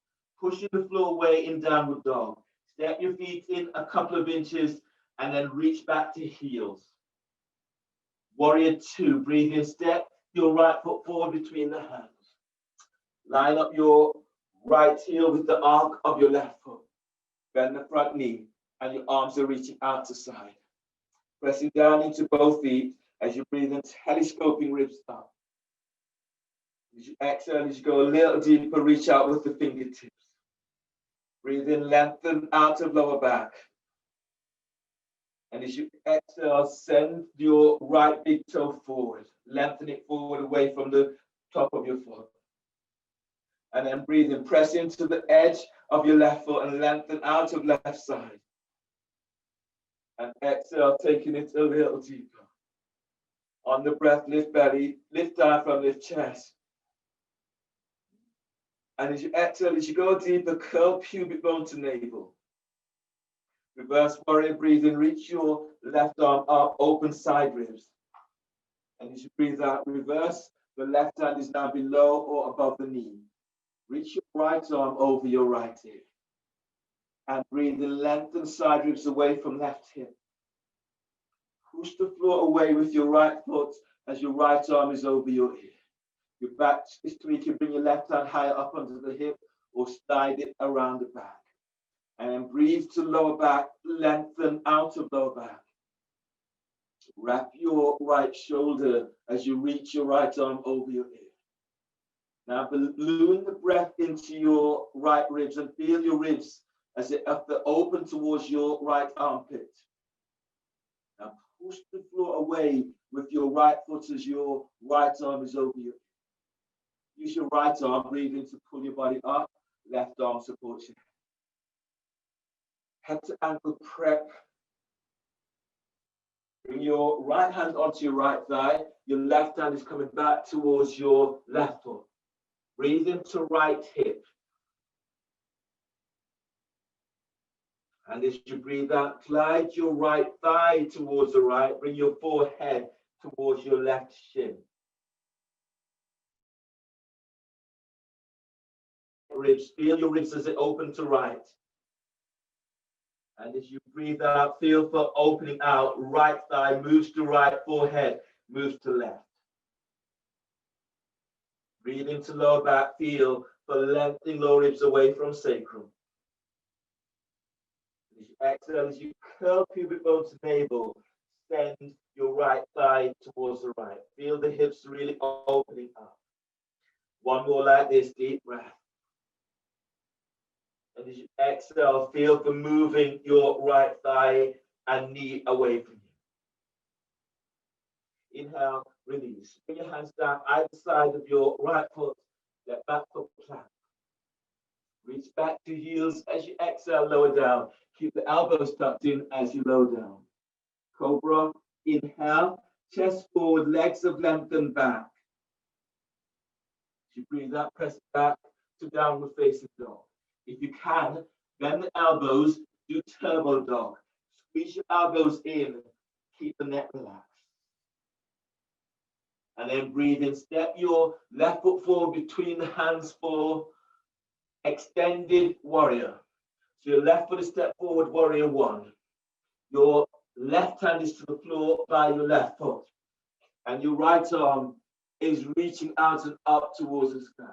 Pushing the floor away in downward dog. Step your feet in a couple of inches and then reach back to heels. Warrior two, breathe in, step your right foot forward between the hands. Line up your right heel with the arc of your left foot. Bend the front knee and your arms are reaching out to side. Pressing down into both feet as you breathe in, telescoping ribs up. As you exhale, as you go a little deeper, reach out with the fingertips. Breathe in, lengthen out of lower back. And as you exhale, send your right big toe forward. Lengthen it forward away from the top of your foot. And then breathe in, press into the edge of your left foot and lengthen out of left side. And exhale, taking it a little deeper. On the breath, lift belly, lift diaphragm, lift chest. And as you exhale, as you go deeper, curl pubic bone to navel. Reverse warrior breathing, reach your left arm up, open side ribs. And as you breathe out, reverse, the left hand is now below or above the knee. Reach your right arm over your right hip. And breathe in, lengthen side ribs away from left hip. Push the floor away with your right foot as your right arm is over your ear. Your back is so you can bring your left hand higher up under the hip or slide it around the back. And then breathe to lower back, lengthen out of lower back. Wrap your right shoulder as you reach your right arm over your ear. Now balloon the breath into your right ribs and feel your ribs as they open towards your right armpit. Now push the floor away with your right foot as your right arm is over your ear. Use your right arm, breathing to pull your body up. Left arm supports your head. Head to ankle prep. Bring your right hand onto your right thigh. Your left hand is coming back towards your left foot. Breathe into right hip. And as you breathe out, glide your right thigh towards the right. Bring your forehead towards your left shin. Ribs, feel your ribs as they open to right. And as you breathe out, feel for opening out. Right thigh moves to right, forehead moves to left. Breathe into lower back, feel for lengthening lower ribs away from sacrum. As you exhale, as you curl pubic bone to navel, send your right thigh towards the right. Feel the hips really opening up. One more like this, deep breath. And as you exhale, feel for moving your right thigh and knee away from you. Inhale, release. Bring your hands down either side of your right foot, let back foot plank. Reach back to heels as you exhale, lower down. Keep the elbows tucked in as you lower down. Cobra, inhale, chest forward, legs have lengthened back. As you breathe out, press back to downward facing dog. If you can, bend the elbows, do turbo dog. Squeeze your elbows in, keep the neck relaxed. And then breathe in, step your left foot forward between the hands for extended warrior. So your left foot is step forward, warrior one. Your left hand is to the floor by your left foot. And your right arm is reaching out and up towards the sky.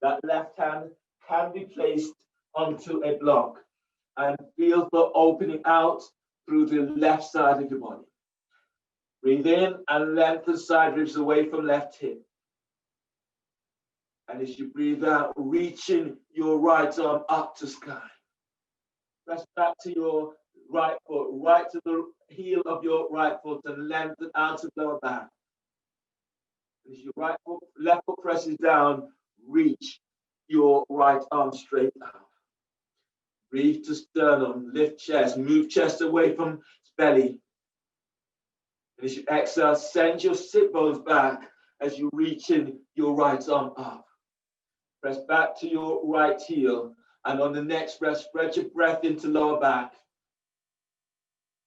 That left hand can be placed onto a block and feel for opening out through the left side of your body. Breathe in and lengthen side ribs away from left hip. And as you breathe out, reaching your right arm up to sky. Press back to your right foot, right to the heel of your right foot and lengthen out of lower back. As your right foot, left foot presses down, reach your right arm straight out. Breathe to sternum, lift chest, move chest away from belly. And as you exhale, send your sit bones back as you reach in your right arm up. Press back to your right heel. And on the next breath, spread your breath into lower back.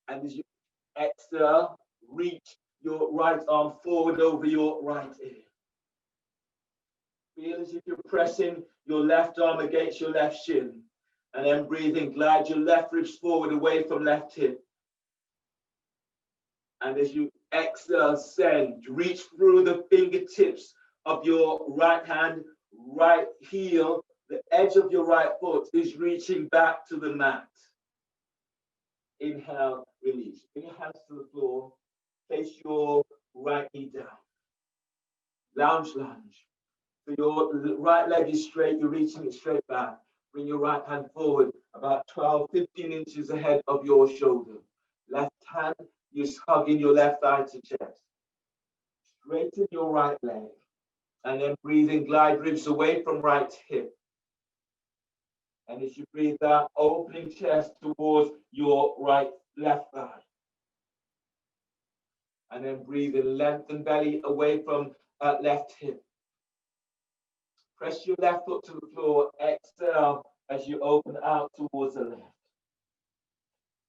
And as you exhale, reach your right arm forward over your right ear. Feel as if you're pressing your left arm against your left shin. And then breathing, glide your left ribs forward away from left hip. And as you exhale, send, reach through the fingertips of your right hand, right heel. The edge of your right foot is reaching back to the mat. Inhale, release. Bring your hands to the floor. Place your right knee down. Lounge lunge. So your right leg is straight, you're reaching it straight back. Bring your right hand forward about 12, 15 inches ahead of your shoulder. Left hand is hugging your left thigh to chest. Straighten your right leg. And then breathing, glide ribs away from right hip. And as you breathe out, opening chest towards your left thigh. And then breathe in, lengthen belly away from left hip. Press your left foot to the floor. Exhale as you open out towards the left.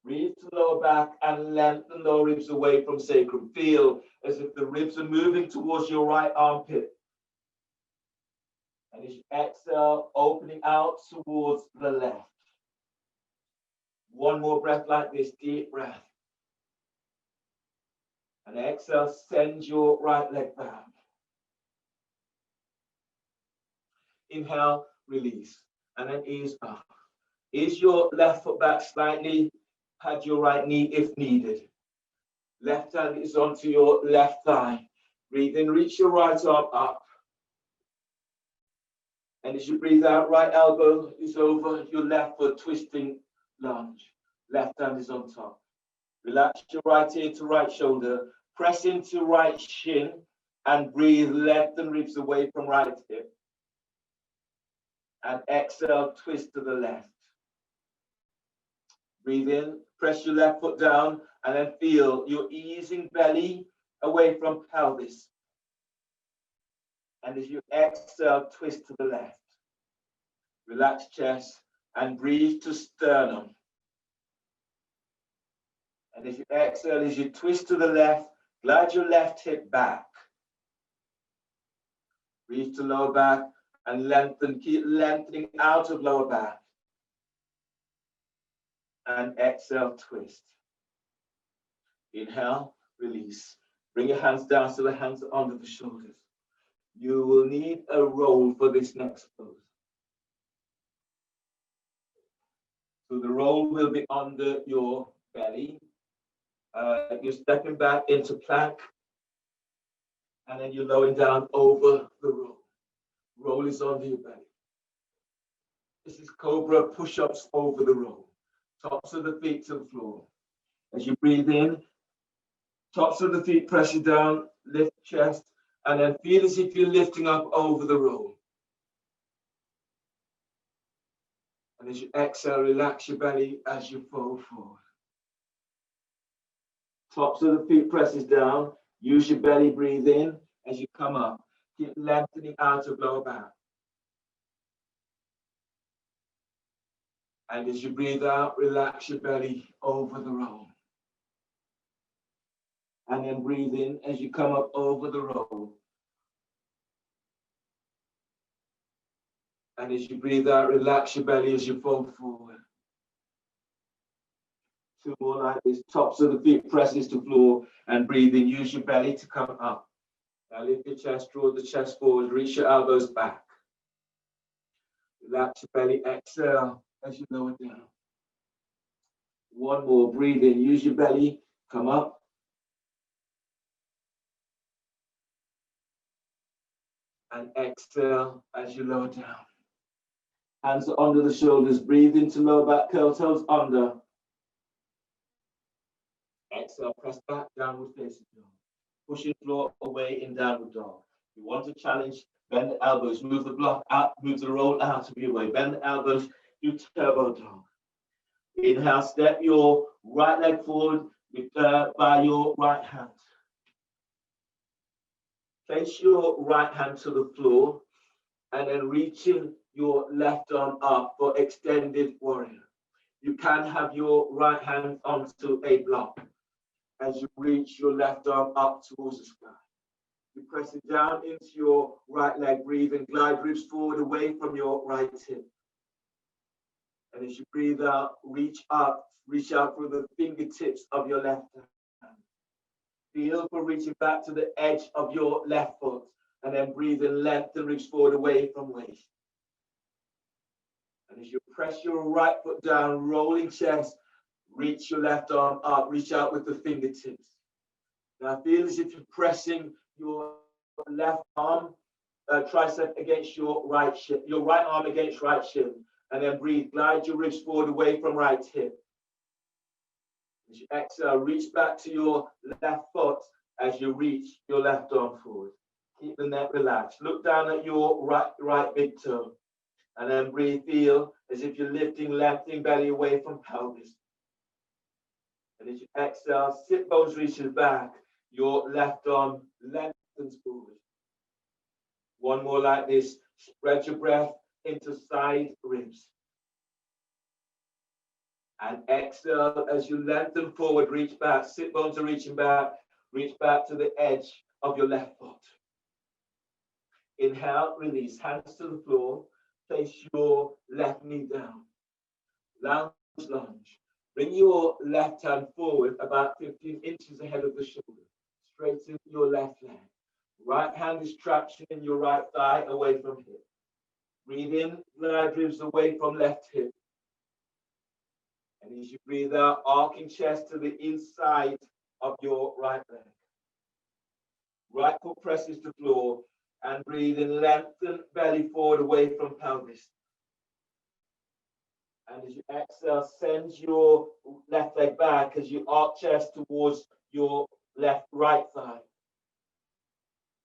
Breathe to lower back and lengthen lower ribs away from sacrum. Feel as if the ribs are moving towards your right armpit. And as you exhale, opening out towards the left. One more breath like this, deep breath. And exhale, send your right leg back. Inhale, release, and then ease up. Ease your left foot back slightly. Pad your right knee if needed. Left hand is onto your left thigh. Breathe in, reach your right arm up. And as you breathe out, right elbow is over your left foot, twisting lunge. Left hand is on top. Relax your right ear to right shoulder. Press into right shin and breathe, lengthen ribs away from right hip. And exhale, twist to the left. Breathe in, press your left foot down, and then feel your easing belly away from pelvis. And as you exhale, twist to the left. Relax chest and breathe to sternum. And as you exhale, as you twist to the left, glide your left hip back. Breathe to lower back and lengthen, keep lengthening out of lower back. And exhale, twist. Inhale, release. Bring your hands down so the hands are under the shoulders. You will need a roll for this next pose. So the roll will be under your belly. You're stepping back into plank. And then you're lowering down over the roll. Roll is under your belly. This is cobra push-ups over the roll. Tops of the feet to the floor. As you breathe in, tops of the feet press you down, lift chest, and then feel as if you're lifting up over the roll. And as you exhale, relax your belly as you fold forward. Tops of the feet presses down. Use your belly, breathe in as you come up. Keep lengthening out of lower back. And as you breathe out, relax your belly over the roll. And then breathe in as you come up over the roll. And as you breathe out, relax your belly as you fold forward. Two more like this. Tops of the feet presses to floor and breathe in. Use your belly to come up. Now lift your chest, draw the chest forward, reach your elbows back. Relax your belly, exhale as you lower down. One more, breathe in, use your belly, come up. And exhale as you lower down. Hands are under the shoulders, breathe into lower back, curl toes under. Exhale, press back, downward facing dog. Pushing floor away in downward dog. You want to challenge, bend the elbows, move the block out, move the roll out of your way. Bend the elbows, do turbo dog. Inhale, step your right leg forward by your right hand. Place your right hand to the floor and then reaching your left arm up for extended warrior. You can have your right hand onto a block as you reach your left arm up towards the sky. You press it down into your right leg, breathe and glide ribs forward away from your right hip. And as you breathe out, reach out for the fingertips of your left hand. Feel for reaching back to the edge of your left foot. And then breathe and lengthen ribs forward away from waist. And as you press your right foot down, rolling chest, reach your left arm up, reach out with the fingertips. Now feel as if you're pressing your left arm, tricep against your right shin, your right arm against right shin. And then breathe, glide your ribs forward away from right hip. As you exhale, reach back to your left foot as you reach your left arm forward. Keep the neck relaxed. Look down at your right big toe. And then breathe, feel as if you're lifting belly away from pelvis. And as you exhale, sit bones reaches back. Your left arm lengthens forward. One more like this. Spread your breath into side ribs. And exhale as you lengthen forward, reach back. Sit bones are reaching back. Reach back to the edge of your left foot. Inhale, release. Hands to the floor. Place your left knee down. Lounge lunge. Bring your left hand forward about 15 inches ahead of the shoulder. Straighten your left leg. Right hand is traction in your right thigh away from hip. Breathe in, glide ribs away from left hip. And as you breathe out, arcing chest to the inside of your right leg. Right foot presses the floor and breathe in, lengthen belly forward away from pelvis. And as you exhale, send your left leg back as you arc chest towards your right thigh.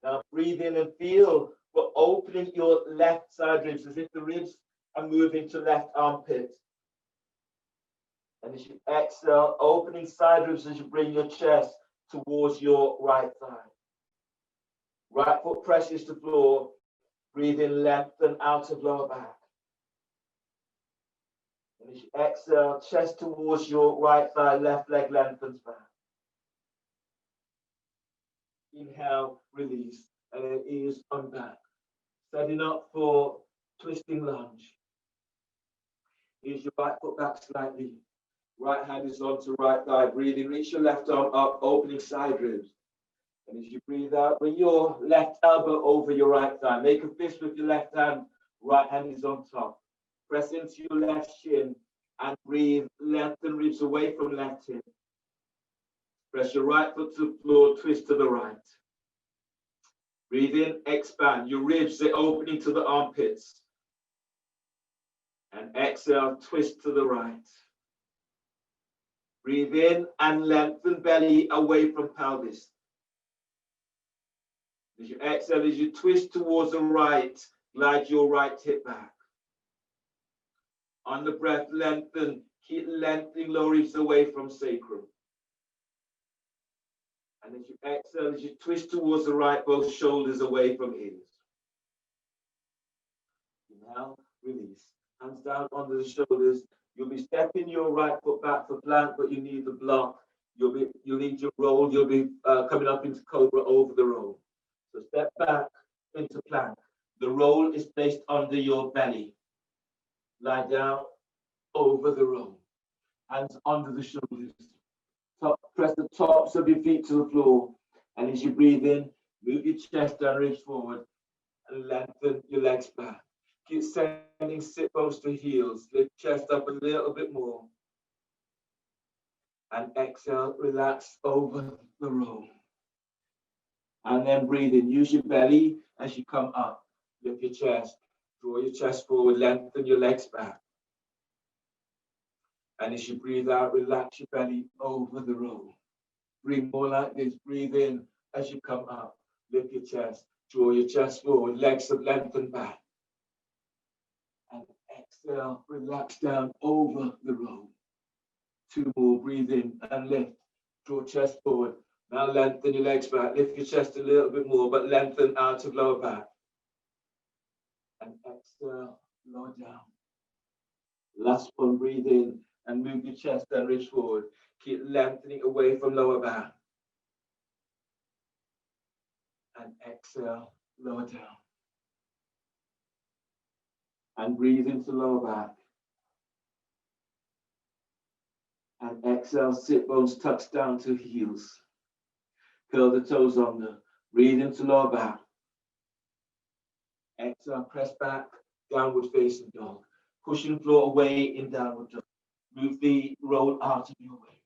Now breathe in and feel for opening your left side ribs as if the ribs are moving to left armpit. And as you exhale, opening side ribs as you bring your chest towards your right thigh. Right foot presses the floor. Breathe in, lengthen out of lower back. And as you exhale, chest towards your right thigh, left leg lengthens back. Inhale, release, and then ease on back. Setting up for twisting lunge. Ease your right foot back slightly. Right hand is onto right thigh. Breathing, reach your left arm up, opening side ribs. And as you breathe out, bring your left elbow over your right thigh. Make a fist with your left hand. Right hand is on top. Press into your left shin and breathe. Lengthen ribs away from left hip. Press your right foot to the floor, twist to the right. Breathe in, expand. Your ribs, they're opening to the armpits. And exhale, twist to the right. Breathe in and lengthen belly away from pelvis. As you exhale, as you twist towards the right, glide your right hip back. On the breath, lengthen. Keep lengthening lower ribs away from sacrum. And as you exhale, as you twist towards the right, both shoulders away from ears. Now, release. Hands down under the shoulders. You'll be stepping your right foot back for plank, but you need the block. You'll need your roll. You'll be coming up into cobra over the roll. So step back into plank. The roll is placed under your belly. Lie down over the roll. Hands under the shoulders. Press the tops of your feet to the floor. And as you breathe in, move your chest down, ribs forward, and lengthen your legs back. Keep sending sit bones to heels. Lift chest up a little bit more. And exhale, relax over the roll. And then breathe in. Use your belly as you come up. Lift your chest. Draw your chest forward. Lengthen your legs back. And as you breathe out, relax your belly over the roll. Breathe more like this. Breathe in as you come up. Lift your chest. Draw your chest forward. Legs have lengthened back. And exhale. Relax down over the roll. Two more. Breathe in and lift. Draw chest forward. Now lengthen your legs back. Lift your chest a little bit more, but lengthen out of lower back. And exhale. Lower down. Last one. Breathe in. And move your chest and ribs forward. Keep lengthening away from lower back. And exhale, lower down. And breathe into lower back. And exhale, sit bones touch down to heels. Curl the toes under. Breathe into lower back. Exhale, press back, downward facing dog. Pushing the floor away in downward dog. Move the roll out of your way.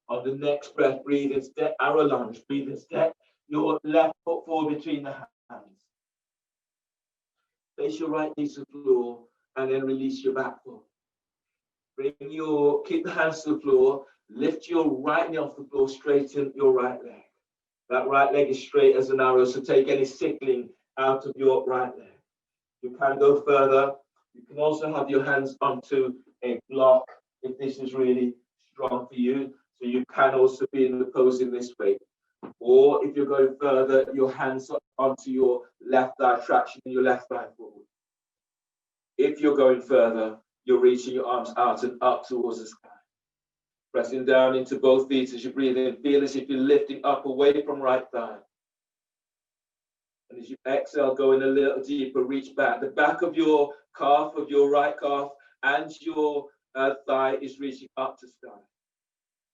On the next breath, breathe in, step, arrow lunge. Breathe in, step your left foot forward between the hands. Place your right knee to the floor and then release your back foot. Keep the hands to the floor. Lift your right knee off the floor, straighten your right leg. That right leg is straight as an arrow, so take any sickling out of your right leg. You can go further You can also have your hands onto a block if this is really strong for you. So you can also be in the pose in this way. Or if you're going further, your hands onto your left thigh, traction in your left thigh forward. If you're going further, you're reaching your arms out and up towards the sky. Pressing down into both feet as you breathe in. Feel as if you're lifting up away from right thigh. And as you exhale, going a little deeper, reach back. The back of your calf, of your right calf, and your thigh is reaching up to sky.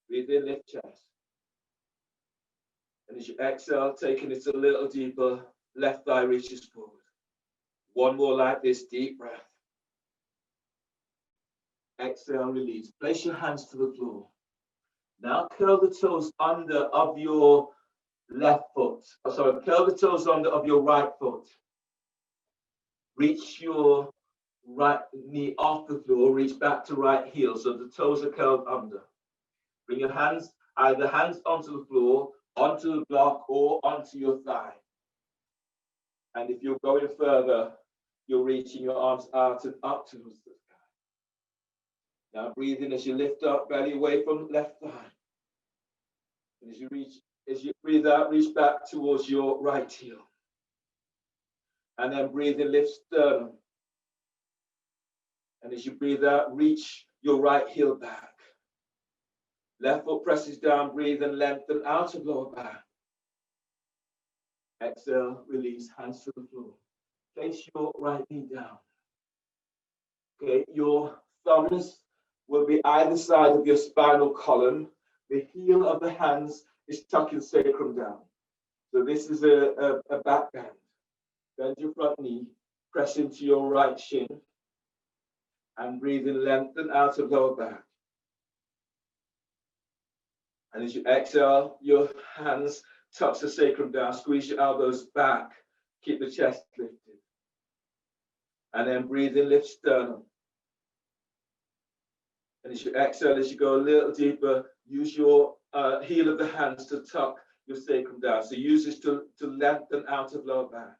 Breathe in, lift chest. And as you exhale, taking it a little deeper, left thigh reaches forward. One more like this, deep breath. Exhale, release. Place your hands to the floor. Now curl the toes under of your left foot. Curl the toes under of your right foot. Reach your right knee off the floor, reach back to right heel, so the toes are curled under. Bring your hands, either hands onto the floor, onto the block, or onto your thigh. And if you're going further, you're reaching your arms out and up towards the sky. Now breathe in as you lift up, belly away from left thigh. And as you breathe out, reach back towards your right heel. And then breathe in, lift sternum. And as you breathe out, reach your right heel back. Left foot presses down, breathe and lengthen out of lower back. Exhale, release, hands to the floor. Place your right knee down. Okay, your thumbs will be either side of your spinal column. The heel of the hands is tucking sacrum down. So this is a back bend. Bend your front knee, press into your right shin, and breathe in, lengthen out of lower back. And as you exhale, your hands touch the sacrum down, squeeze your elbows back, keep the chest lifted. And then breathe in, lift sternum. And as you exhale, as you go a little deeper, use your heel of the hands to tuck your sacrum down. So use this to lengthen out of lower back.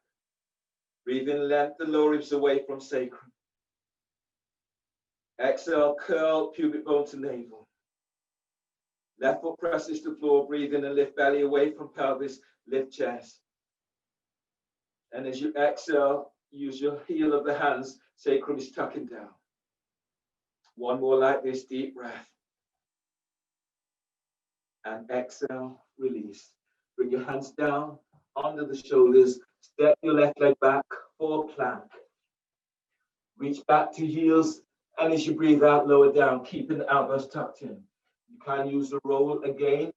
Breathe in, lengthen lower ribs away from sacrum. Exhale, curl pubic bone to navel. Left foot presses to floor, breathe in and lift belly away from pelvis, lift chest. And as you exhale, use your heel of the hands, sacrum is tucking down. One more like this, deep breath. And exhale, release. Bring your hands down under the shoulders, step your left leg back, forward plank. Reach back to heels, and as you breathe out, lower down, keeping the elbows tucked in. You can use the roll again,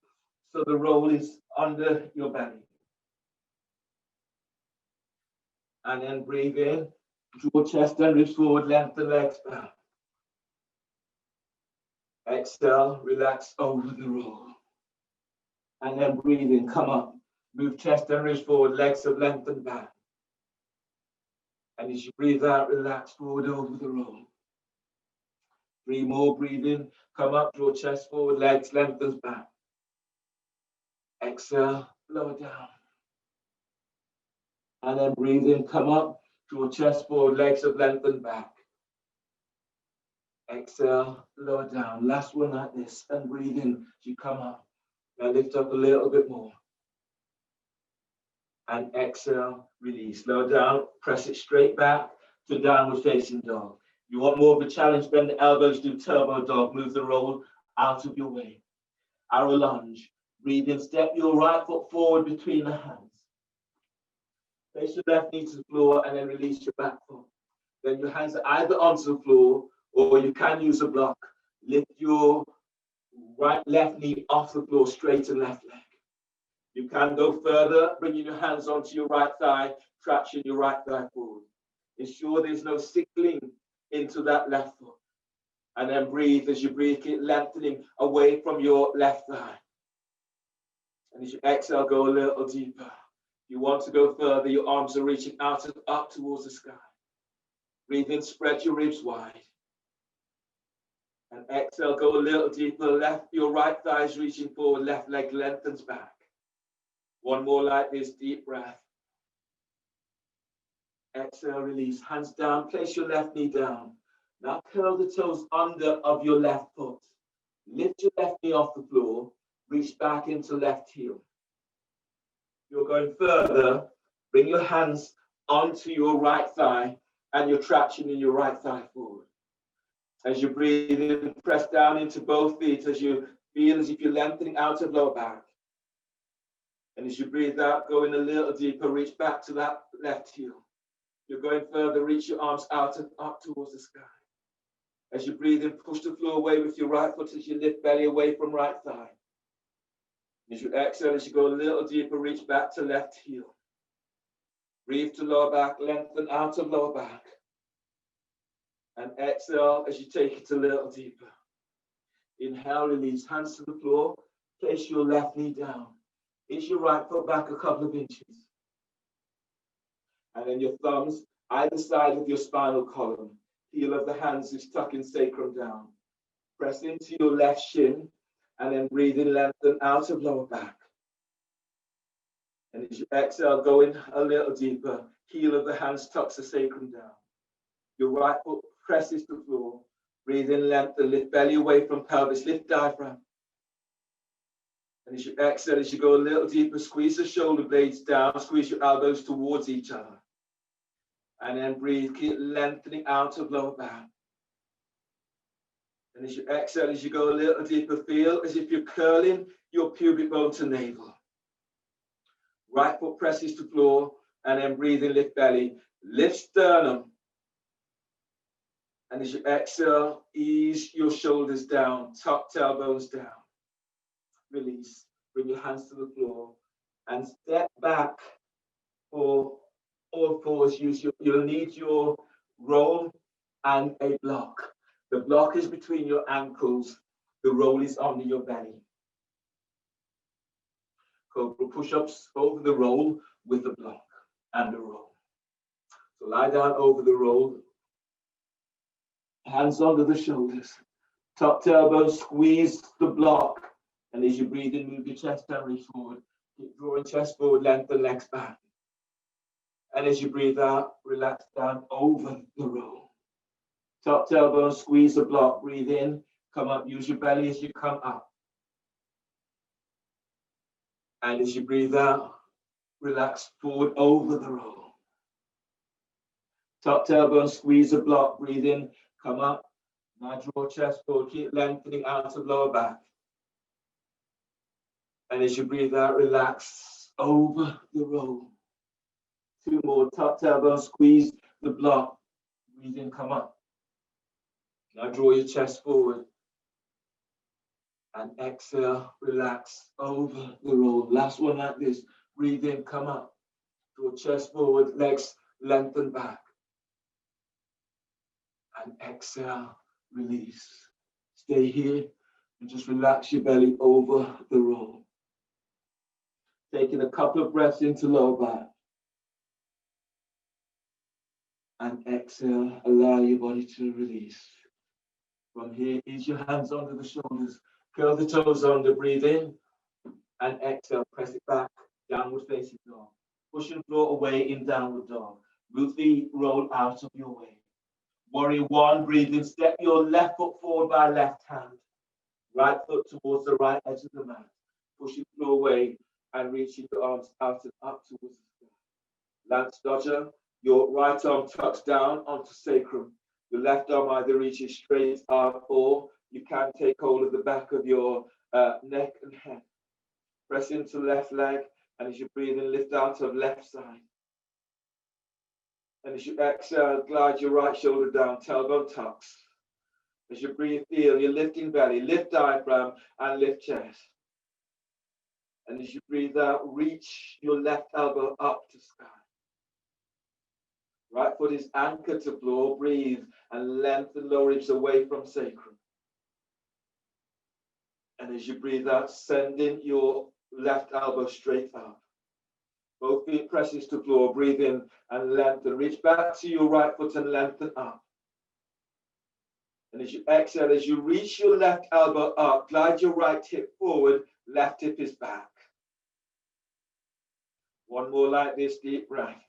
so the roll is under your belly. And then breathe in, draw chest and ribs forward, lengthen legs back. Exhale, relax over the roll. And then breathe in, come up, move chest and ribs forward, legs have lengthened back. And as you breathe out, relax forward over the roll. 3 more, breathe in, come up, draw chest forward, legs lengthens back. Exhale, lower down. And then breathe in, come up, draw chest forward, legs have lengthened back. Exhale, lower down. Last one like this, and breathe in as you come up. Now lift up a little bit more. And exhale, release. Lower down, press it straight back to downward facing dog. You want more of a challenge, bend the elbows, do turbo dog, move the roll out of your way. Arrow lunge. Breathe in, step your right foot forward between the hands. Place your left knee to the floor and then release your back foot. Then your hands are either onto the floor or you can use a block. Lift your left knee off the floor, straighten left leg. You can go further, bringing your hands onto your right thigh, traction your right thigh forward. Ensure there's no sickling into that left foot. And then breathe as you breathe, keep lengthening away from your left thigh. And as you exhale, go a little deeper. If you want to go further, your arms are reaching out and up towards the sky. Breathe in, spread your ribs wide. And exhale, go a little deeper. Your right thigh is reaching forward, left leg lengthens back. One more like this, deep breath. Exhale, release. Hands down. Place your left knee down. Now curl the toes under of your left foot. Lift your left knee off the floor. Reach back into left heel. You're going further. Bring your hands onto your right thigh and your traction in your right thigh forward. As you breathe in, press down into both feet as you feel as if you're lengthening out of lower back. And as you breathe out, go in a little deeper, reach back to that left heel. You're going further, reach your arms out and up towards the sky. As you breathe in, push the floor away with your right foot as you lift belly away from right thigh. As you exhale, as you go a little deeper, reach back to left heel. Breathe to lower back, lengthen out of lower back. And exhale as you take it a little deeper. Inhale, release, hands to the floor. Place your left knee down. Inch your right foot back a couple of inches. And then your thumbs either side of your spinal column. Heel of the hands is tucking sacrum down. Press into your left shin and then breathe in, lengthen out of lower back. And as you exhale, go in a little deeper. Heel of the hands tucks the sacrum down. Your right foot presses the floor. Breathe in, lengthen, lift belly away from pelvis, lift diaphragm. And as you exhale, as you go a little deeper, squeeze the shoulder blades down, squeeze your elbows towards each other. And then breathe, keep lengthening out of lower back. And as you exhale, as you go a little deeper, feel as if you're curling your pubic bone to navel. Right foot presses to floor, and then breathe in, lift belly, lift sternum. And as you exhale, ease your shoulders down, tuck tailbones down. Release, bring your hands to the floor, and step back for all fours. You'll need your roll and a block. The block is between your ankles. The roll is under your belly. Cobra push-ups over the roll with the block and the roll. So lie down over the roll. Hands under the shoulders. Tuck tailbone, squeeze the block. And as you breathe in, move your chest and reach forward. Keep drawing chest forward, lengthen legs back. And as you breathe out, relax down over the roll. Tuck tailbone, squeeze the block. Breathe in, come up. Use your belly as you come up. And as you breathe out, relax forward over the roll. Tuck tailbone, squeeze the block. Breathe in, come up. Now draw chest forward. Keep lengthening out of lower back. And as you breathe out, relax over the roll. Two more. Tuck tailbone, squeeze the block. Breathe in, come up. Now draw your chest forward. And exhale, relax over the roll. Last one like this. Breathe in, come up. Draw chest forward, legs lengthen back. And exhale, release. Stay here and just relax your belly over the roll. Taking a couple of breaths into lower back. And exhale, allow your body to release. From here, ease your hands under the shoulders. Curl the toes under, breathe in. And exhale, press it back, downward facing dog. Push the floor away in downward dog. Move the roll out of your way. Warrior one, breathe in. Step your left foot forward by left hand. Right foot towards the right edge of the mat. Push the floor away and reaching your arms out and up towards the sky. Lance Dodger, your right arm tucks down onto sacrum. Your left arm either reaches straight up or you can take hold of the back of your neck and head. Press into left leg, and as you breathe in, lift out of left side. And as you exhale, glide your right shoulder down, tailbone tucks. As you breathe, feel you're lifting belly, lift diaphragm, and lift chest. And as you breathe out, reach your left elbow up to sky. Right foot is anchored to floor. Breathe and lengthen lower ribs away from sacrum. And as you breathe out, sending your left elbow straight up. Both feet presses to floor. Breathe in and lengthen. Reach back to your right foot and lengthen up. And as you exhale, as you reach your left elbow up, glide your right hip forward. Left hip is back. One more like this, deep breath.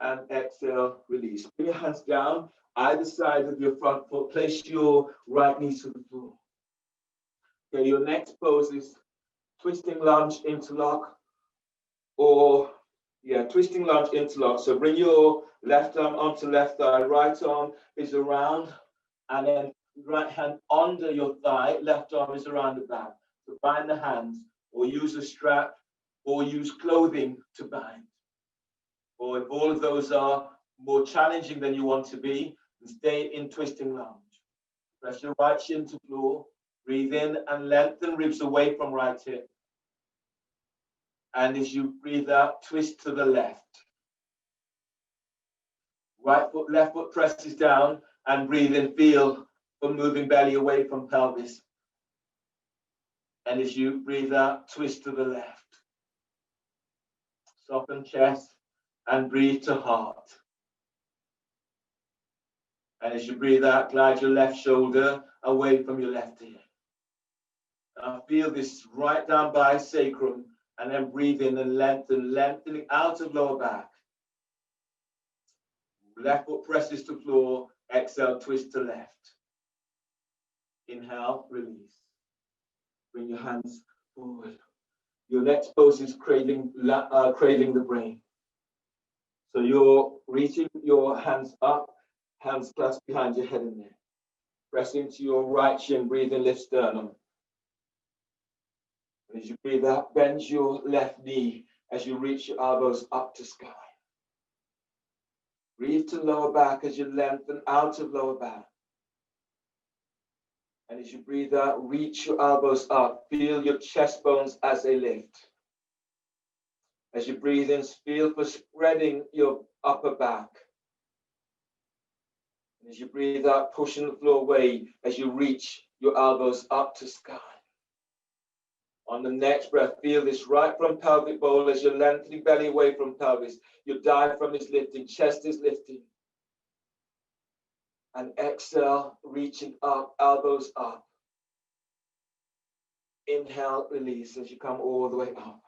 And exhale, release. Bring your hands down, either side of your front foot. Place your right knee to the floor. Okay, your next pose is twisting lunge interlock, or twisting lunge interlock. So bring your left arm onto left thigh, right arm is around, and then right hand under your thigh, left arm is around the back. So bind the hands, or use a strap, or use clothing to bind. Or if all of those are more challenging than you want to be, stay in twisting lunge. Press your right shin to floor. Breathe in and lengthen ribs away from right hip. And as you breathe out, twist to the left. Right foot, left foot presses down, and breathe in, feel for moving belly away from pelvis. And as you breathe out, twist to the left. Soften chest and breathe to heart. And as you breathe out, glide your left shoulder away from your left ear. Now feel this right down by sacrum, and then breathe in and lengthening out of lower back. Left foot presses to floor, exhale, twist to left. Inhale, release. Bring your hands forward. Your next pose is cradling the brain. So you're reaching your hands up, hands clasped behind your head and neck. Press into your right shin, breathe in, lift sternum. And as you breathe out, bend your left knee as you reach your elbows up to sky. Breathe to lower back as you lengthen out of lower back. And as you breathe out, reach your elbows up. Feel your chest bones as they lift. As you breathe in, feel for spreading your upper back. And as you breathe out, pushing the floor away as you reach your elbows up to sky. On the next breath, feel this right from pelvic bowl as you're lengthening belly away from pelvis. Your diaphragm is lifting, chest is lifting. And exhale, reaching up, elbows up. Inhale, release as you come all the way up.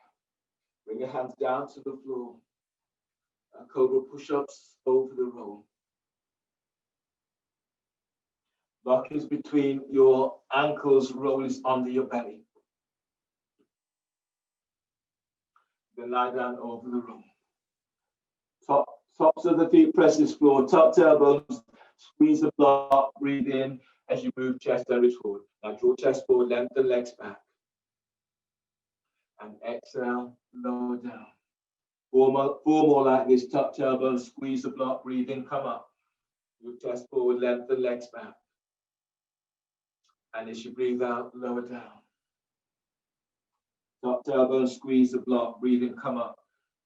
Bring your hands down to the floor. Cobra push-ups over the roll. Lock is between your ankles, roll is under your belly. Then lie down over the roll. Tops of the feet presses floor, top tailbones, squeeze the block, breathe in as you move chest and reach forward. Now draw chest forward, lengthen legs back. And exhale, lower down. Four more like this, top tailbone, squeeze the block, breathe in, come up. Move chest forward, lengthen legs back. And as you breathe out, lower down. Top tailbone, squeeze the block, breathe in, come up.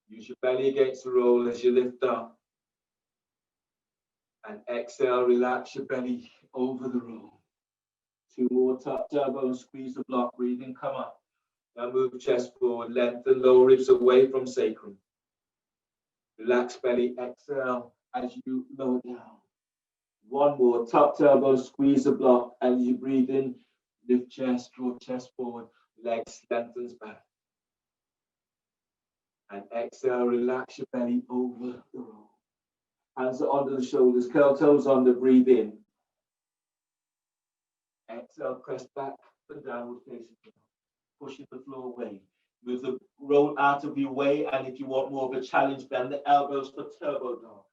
Use your belly against the roll as you lift up. And exhale, relax your belly over the roll. Two more, top tailbone, squeeze the block, breathe in, come up. Now move chest forward, lengthen lower ribs away from sacrum. Relax belly, exhale as you lower down. One more, top tailbone, squeeze the block. As you breathe in, lift chest, draw chest forward, legs lengthens back. And exhale, relax your belly over the roll. Hands are under the shoulders, curl toes under, breathe in. Exhale, press back and downward facing dog. Pushing the floor away. Move the roll out of your way, and if you want more of a challenge, bend the elbows for turbo dog.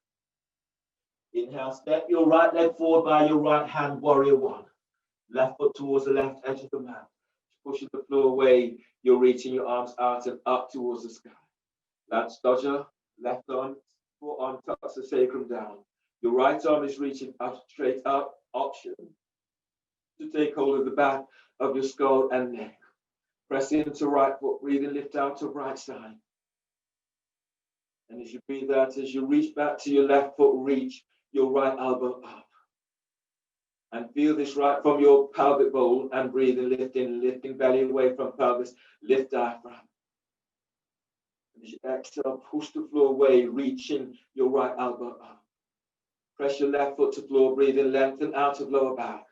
Inhale, step your right leg forward by your right hand, warrior one. Left foot towards the left edge of the mat. Pushing the floor away, you're reaching your arms out and up towards the sky. Lance dodger, left arm, forearm tucks the sacrum down. Your right arm is reaching up, straight up, option to take hold of the back of your skull and neck. Press into right foot, breathe and lift out to right side. And as you breathe out, as you reach back to your left foot, reach your right elbow up. And feel this right from your pelvic bowl and breathe and lift in, lifting belly away from pelvis, lift diaphragm. And as you exhale, push the floor away, reaching your right elbow up. Press your left foot to floor, breathe in, lengthen out of lower back.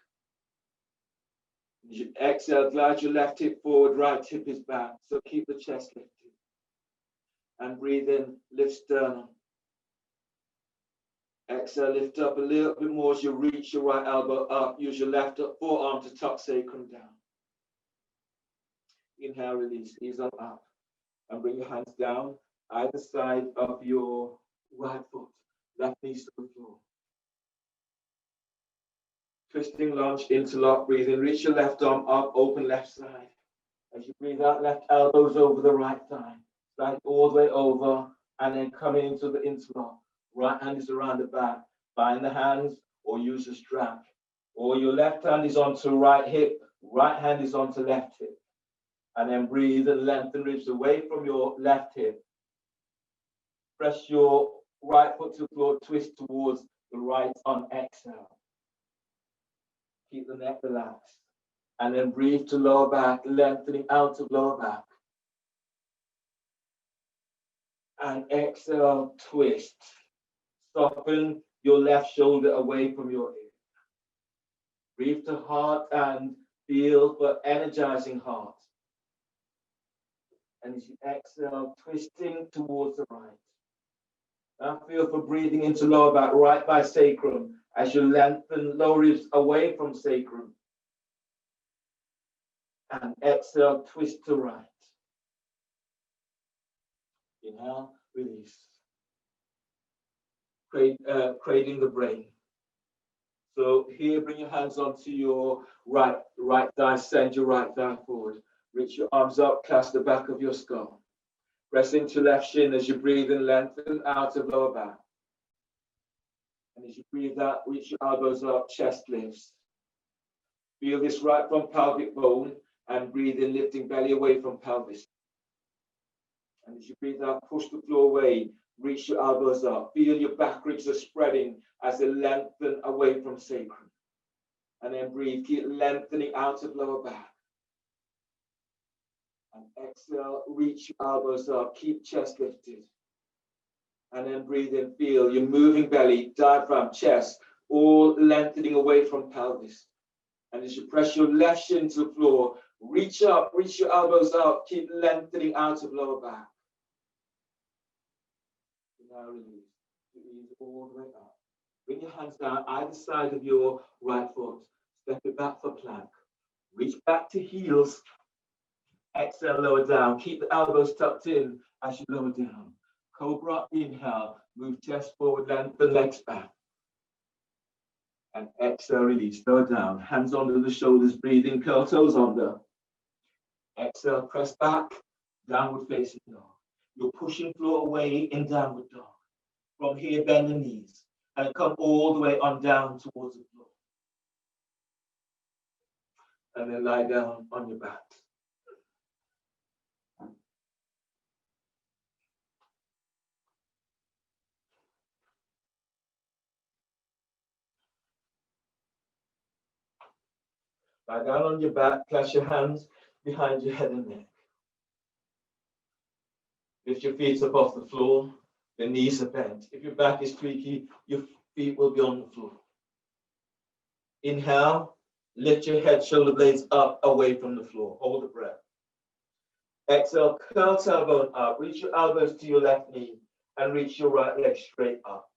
As you exhale, glide your left hip forward, right hip is back. So keep the chest lifted. And breathe in, lift sternum. Exhale, lift up a little bit more as you reach your right elbow up. Use your left forearm to tuck sacrum down. Inhale, release, ease on up. And bring your hands down either side of your right foot. Left knee to the floor. Twisting lunge, interlock, breathing. Reach your left arm up, open left side. As you breathe out, left elbows over the right thigh. Slide all the way over, and then coming into the interlock. Right hand is around the back. Bind the hands or use a strap. Or your left hand is onto right hip, right hand is onto left hip. And then breathe and lengthen ribs away from your left hip. Press your right foot to the floor, twist towards the right on exhale. Keep the neck relaxed. And then breathe to lower back, lengthening out of lower back. And exhale, twist. Soften your left shoulder away from your hip. Breathe to heart and feel for energizing heart. And as you exhale, twisting towards the right. Now feel for breathing into lower back, right by sacrum, as you lengthen lower ribs away from sacrum. And exhale, twist to right. Inhale, release. Cradling the brain. So here, bring your hands onto your right thigh, send your right thigh forward. Reach your arms up, clasp the back of your skull. Press into left shin as you breathe and lengthen out of lower back. And as you breathe out, reach your elbows up, chest lifts. Feel this right from pelvic bone and breathe in, lifting belly away from pelvis. And as you breathe out, push the floor away, reach your elbows up. Feel your back ribs are spreading as they lengthen away from sacrum. And then breathe, keep lengthening out of lower back. And exhale, reach your elbows up, keep chest lifted. And then breathe in, feel your moving belly, diaphragm, chest, all lengthening away from pelvis. And as you press your left shin to the floor, reach up, reach your elbows out, keep lengthening out of lower back. Now release. Release all the way up. Bring your hands down either side of your right foot. Step it back for plank. Reach back to heels. Exhale, lower down. Keep the elbows tucked in as you lower down. Cobra, inhale. Move chest forward, lengthen legs back. And exhale, release. Lower down. Hands under the shoulders, breathing, curl toes under. Exhale, press back. Downward facing dog. You're pushing floor away in downward dog. From here, bend the knees. And come all the way on down towards the floor. And then lie down on your back. Lie down on your back, clasp your hands behind your head and neck. Lift your feet up off the floor, your knees are bent. If your back is creaky, your feet will be on the floor. Inhale, lift your head, shoulder blades up, away from the floor. Hold the breath. Exhale, curl tailbone up. Reach your elbows to your left knee and reach your right leg straight up.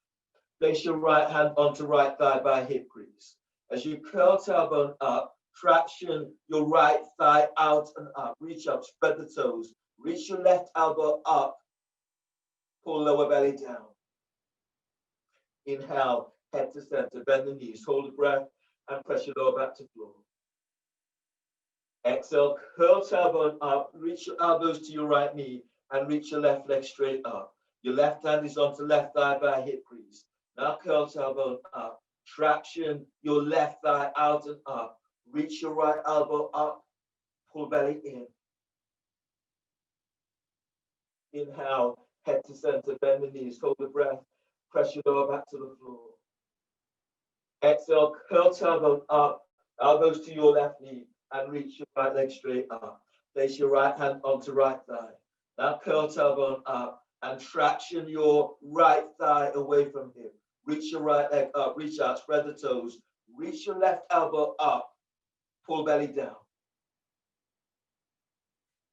Place your right hand onto right thigh by hip crease. As you curl tailbone up, traction your right thigh out and up. Reach up, spread the toes. Reach your left elbow up. Pull lower belly down. Inhale, head to center. Bend the knees. Hold the breath and press your lower back to floor. Exhale, curl tailbone up. Reach your elbows to your right knee and reach your left leg straight up. Your left hand is onto left thigh by hip crease. Now curl tailbone up. Traction your left thigh out and up. Reach your right elbow up. Pull belly in. Inhale, head to center, bend the knees, hold the breath, press your lower back to the floor. Exhale, curl tailbone up, elbows to your left knee, and reach your right leg straight up. Place your right hand onto right thigh. Now curl tailbone up and traction your right thigh away from him. Reach your right leg up, reach out, spread the toes. Reach your left elbow up, pull belly down.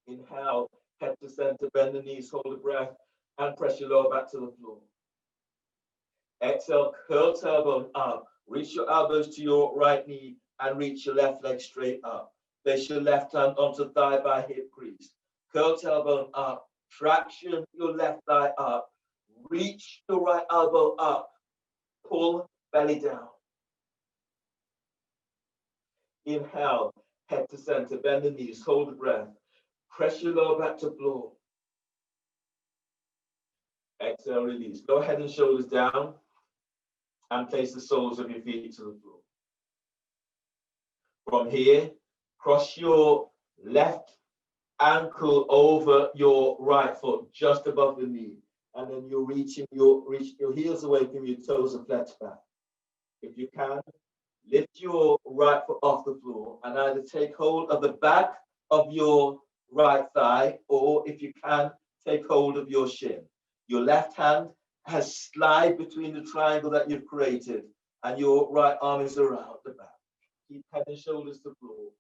Inhale, head to center, bend the knees, hold the breath, and press your lower back to the floor. Exhale, curl tailbone up. Reach your elbows to your right knee and reach your left leg straight up. Place your left hand onto thigh by hip crease. Curl tailbone up. Traction your left thigh up. Reach your right elbow up. Pull belly down. Inhale, head to center. Bend the knees. Hold the breath. Press your lower back to floor. Exhale, release. Go head and shoulders down and place the soles of your feet to the floor. From here, cross your left ankle over your right foot, just above the knee. And then you're reach your heels away from your toes and flex back. If you can, lift your right foot off the floor and either take hold of the back of your right thigh, or if you can, take hold of your shin. Your left hand has slide between the triangle that you've created, and your right arm is around the back. Keep head and shoulders to the floor.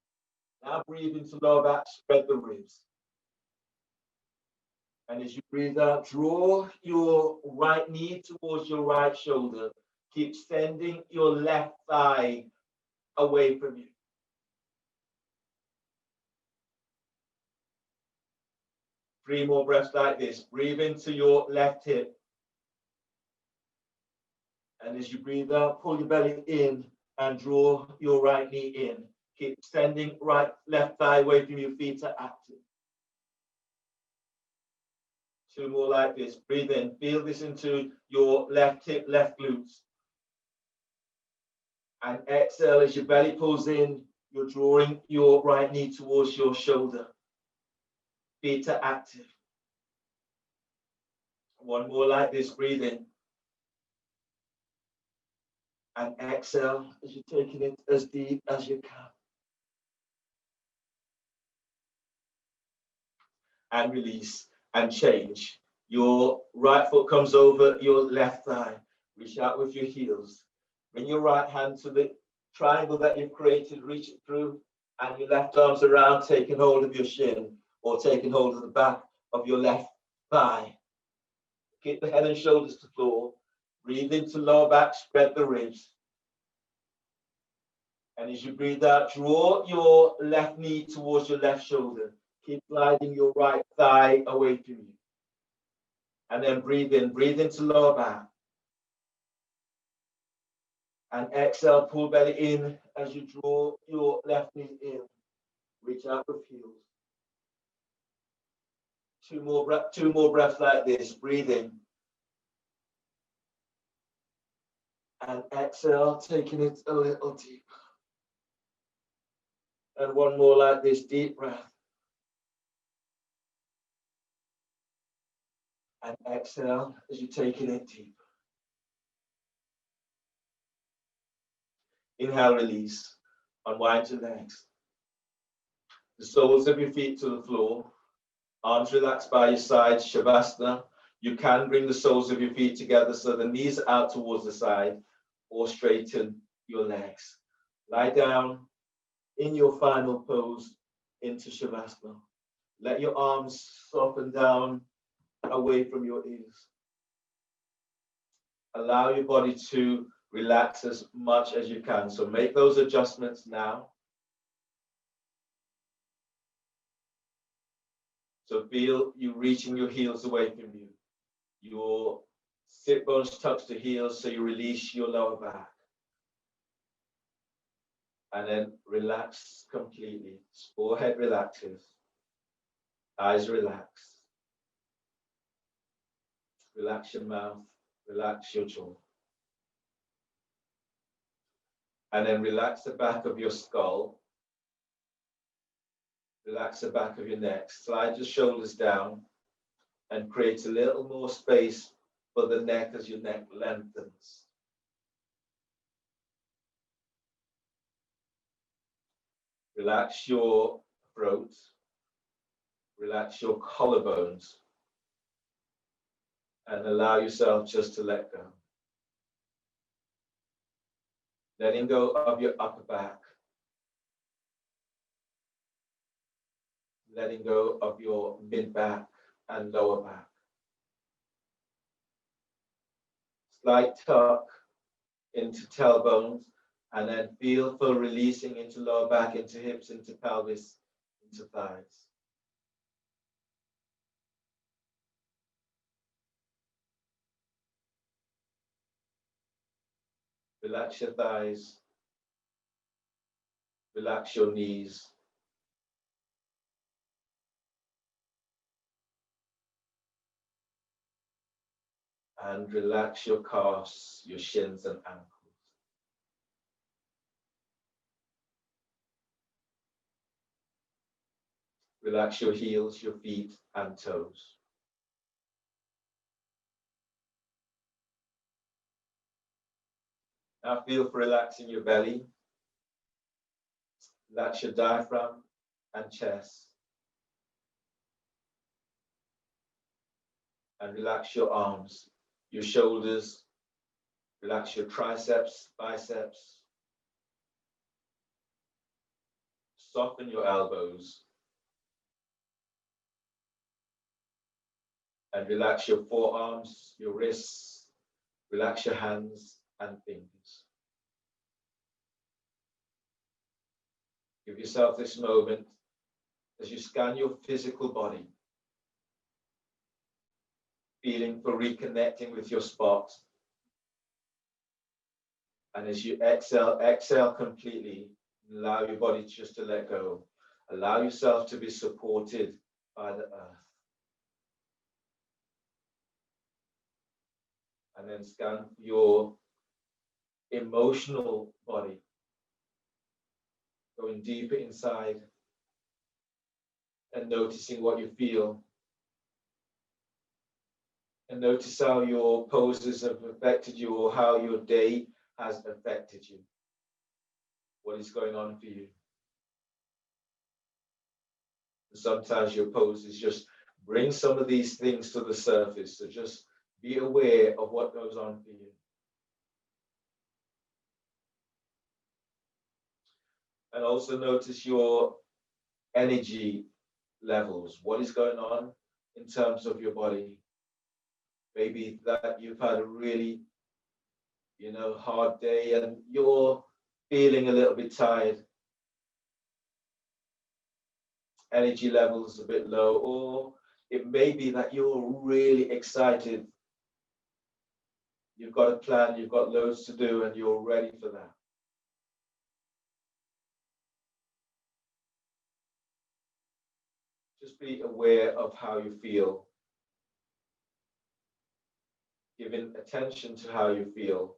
Now breathe into lower back, spread the ribs. And as you breathe out, draw your right knee towards your right shoulder. Keep sending your left thigh away from you. Three more breaths like this. Breathe into your left hip. And as you breathe out, pull your belly in and draw your right knee in. Keep sending left thigh away from your feet are active. Two more like this. Breathe in. Feel this into your left hip, left glutes. And exhale as your belly pulls in. You're drawing your right knee towards your shoulder. Feet are active. One more like this. Breathe in. And exhale as you're taking it as deep as you can. And release and change. Your right foot comes over your left thigh. Reach out with your heels. Bring your right hand to the triangle that you've created, reach it through, and your left arm's around, taking hold of your shin or taking hold of the back of your left thigh. Keep the head and shoulders to the floor. Breathe into lower back, spread the ribs. And as you breathe out, draw your left knee towards your left shoulder. Keep gliding your right thigh away from you. And then breathe into lower back. And exhale, pull belly in as you draw your left knee in. Reach out with heels. Two more breaths like this. Breathe in. And exhale, taking it a little deeper. And one more like this, deep breath. And exhale as you're taking it deeper. Inhale, release. Unwind your legs. The soles of your feet to the floor. Arms relaxed by your sides, Shavasana. You can bring the soles of your feet together so the knees are out towards the side, or straighten your legs. Lie down in your final pose into Shavasana. Let your arms soften down away from your ears. Allow your body to relax as much as you can. So make those adjustments now. So feel you reaching your heels away from you. Your sit bones touch the heels, so you release your lower back. And then relax completely. Forehead relaxes. Eyes relax. Relax your mouth. Relax your jaw. And then relax the back of your skull. Relax the back of your neck. Slide your shoulders down and create a little more space for the neck as your neck lengthens. Relax your throat. Relax your collarbones. And allow yourself just to let go. Letting go of your upper back. Letting go of your mid back and lower back. slight tuck into tailbones, and then feel for releasing into lower back, into hips, into pelvis, into thighs. Relax your thighs, relax your knees, and relax your calves, your shins and ankles. Relax your heels, your feet and toes. Now feel for relaxing your belly. Relax your diaphragm and chest. And relax your arms, your shoulders. Relax your triceps, biceps. Soften your elbows. And relax your forearms, your wrists. Relax your hands and fingers. Give yourself this moment as you scan your physical body, feeling for reconnecting with your spot. And as you exhale, exhale completely. Allow your body just to let go. Allow yourself to be supported by the earth. And then scan your emotional body, going deeper inside and noticing what you feel. And notice how your poses have affected you, or how your day has affected you. What is going on for you? Sometimes your poses just bring some of these things to the surface. So just be aware of what goes on for you. And also notice your energy levels. What is going on in terms of your body? Maybe that you've had a really, hard day and you're feeling a little bit tired. Energy levels a bit low, or it may be that you're really excited. You've got a plan, you've got loads to do, and you're ready for that. Just be aware of how you feel. Giving attention to how you feel.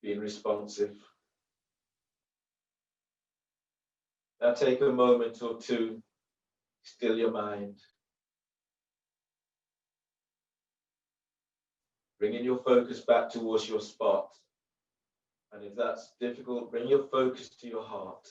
Being responsive. Now take a moment or two, still your mind. Bringing your focus back towards your spot. And if that's difficult, bring your focus to your heart.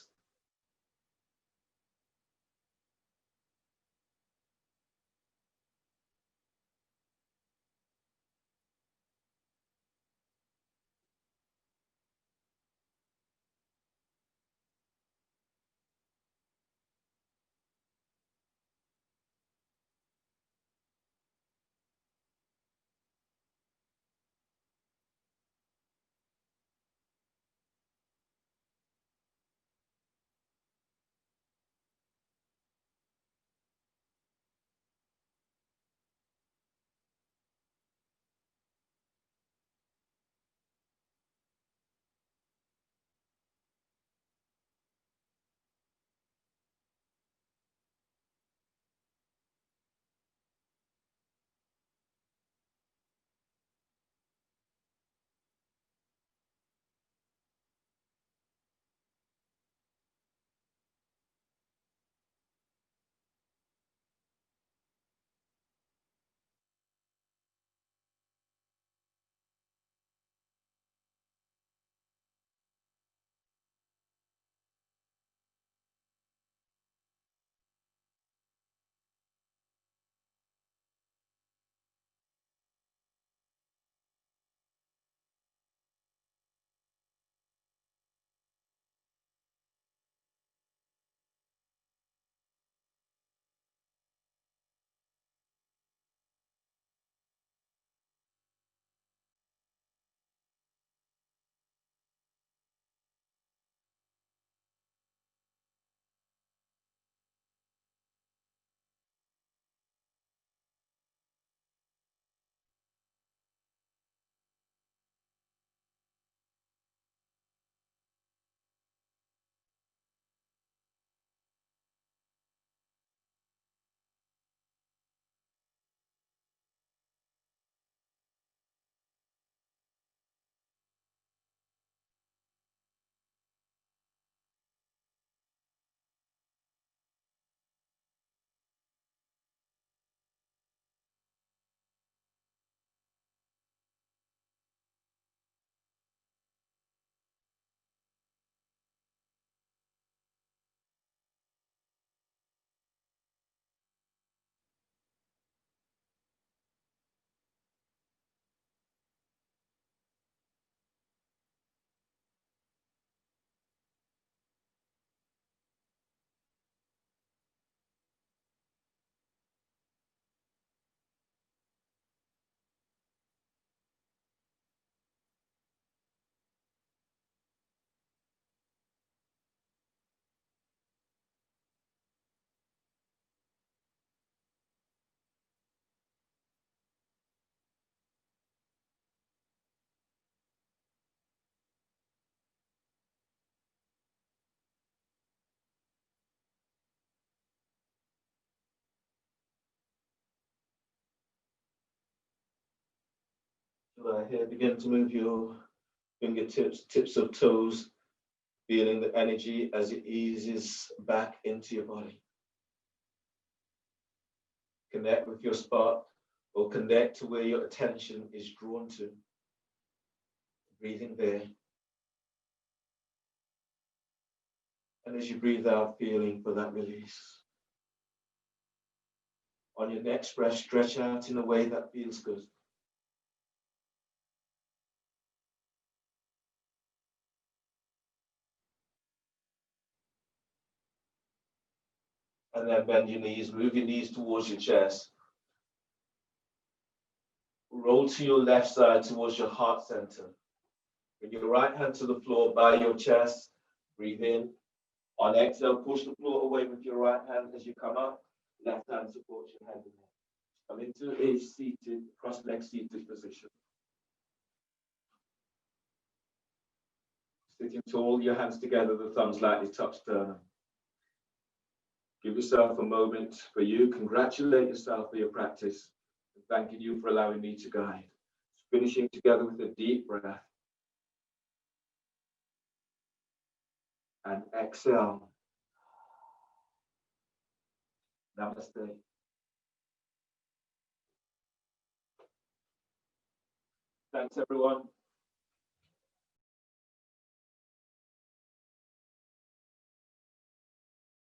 Right here, begin to move your fingertips, tips of toes, feeling the energy as it eases back into your body. Connect with your spot or connect to where your attention is drawn to. Breathing there. And as you breathe out, feeling for that release. On your next breath, stretch out in a way that feels good. And then bend your knees, move your knees towards your chest. Roll to your left side towards your heart center. Bring your right hand to the floor by your chest. Breathe in. On exhale, push the floor away with your right hand as you come up. Left hand supports your head. Come into a seated, cross-leg seated position. Sitting tall, your hands together, the thumbs lightly touch sternum. Give yourself a moment for you. Congratulate yourself for your practice. And thanking you for allowing me to guide. Finishing together with a deep breath. And exhale. Namaste. Thanks, everyone.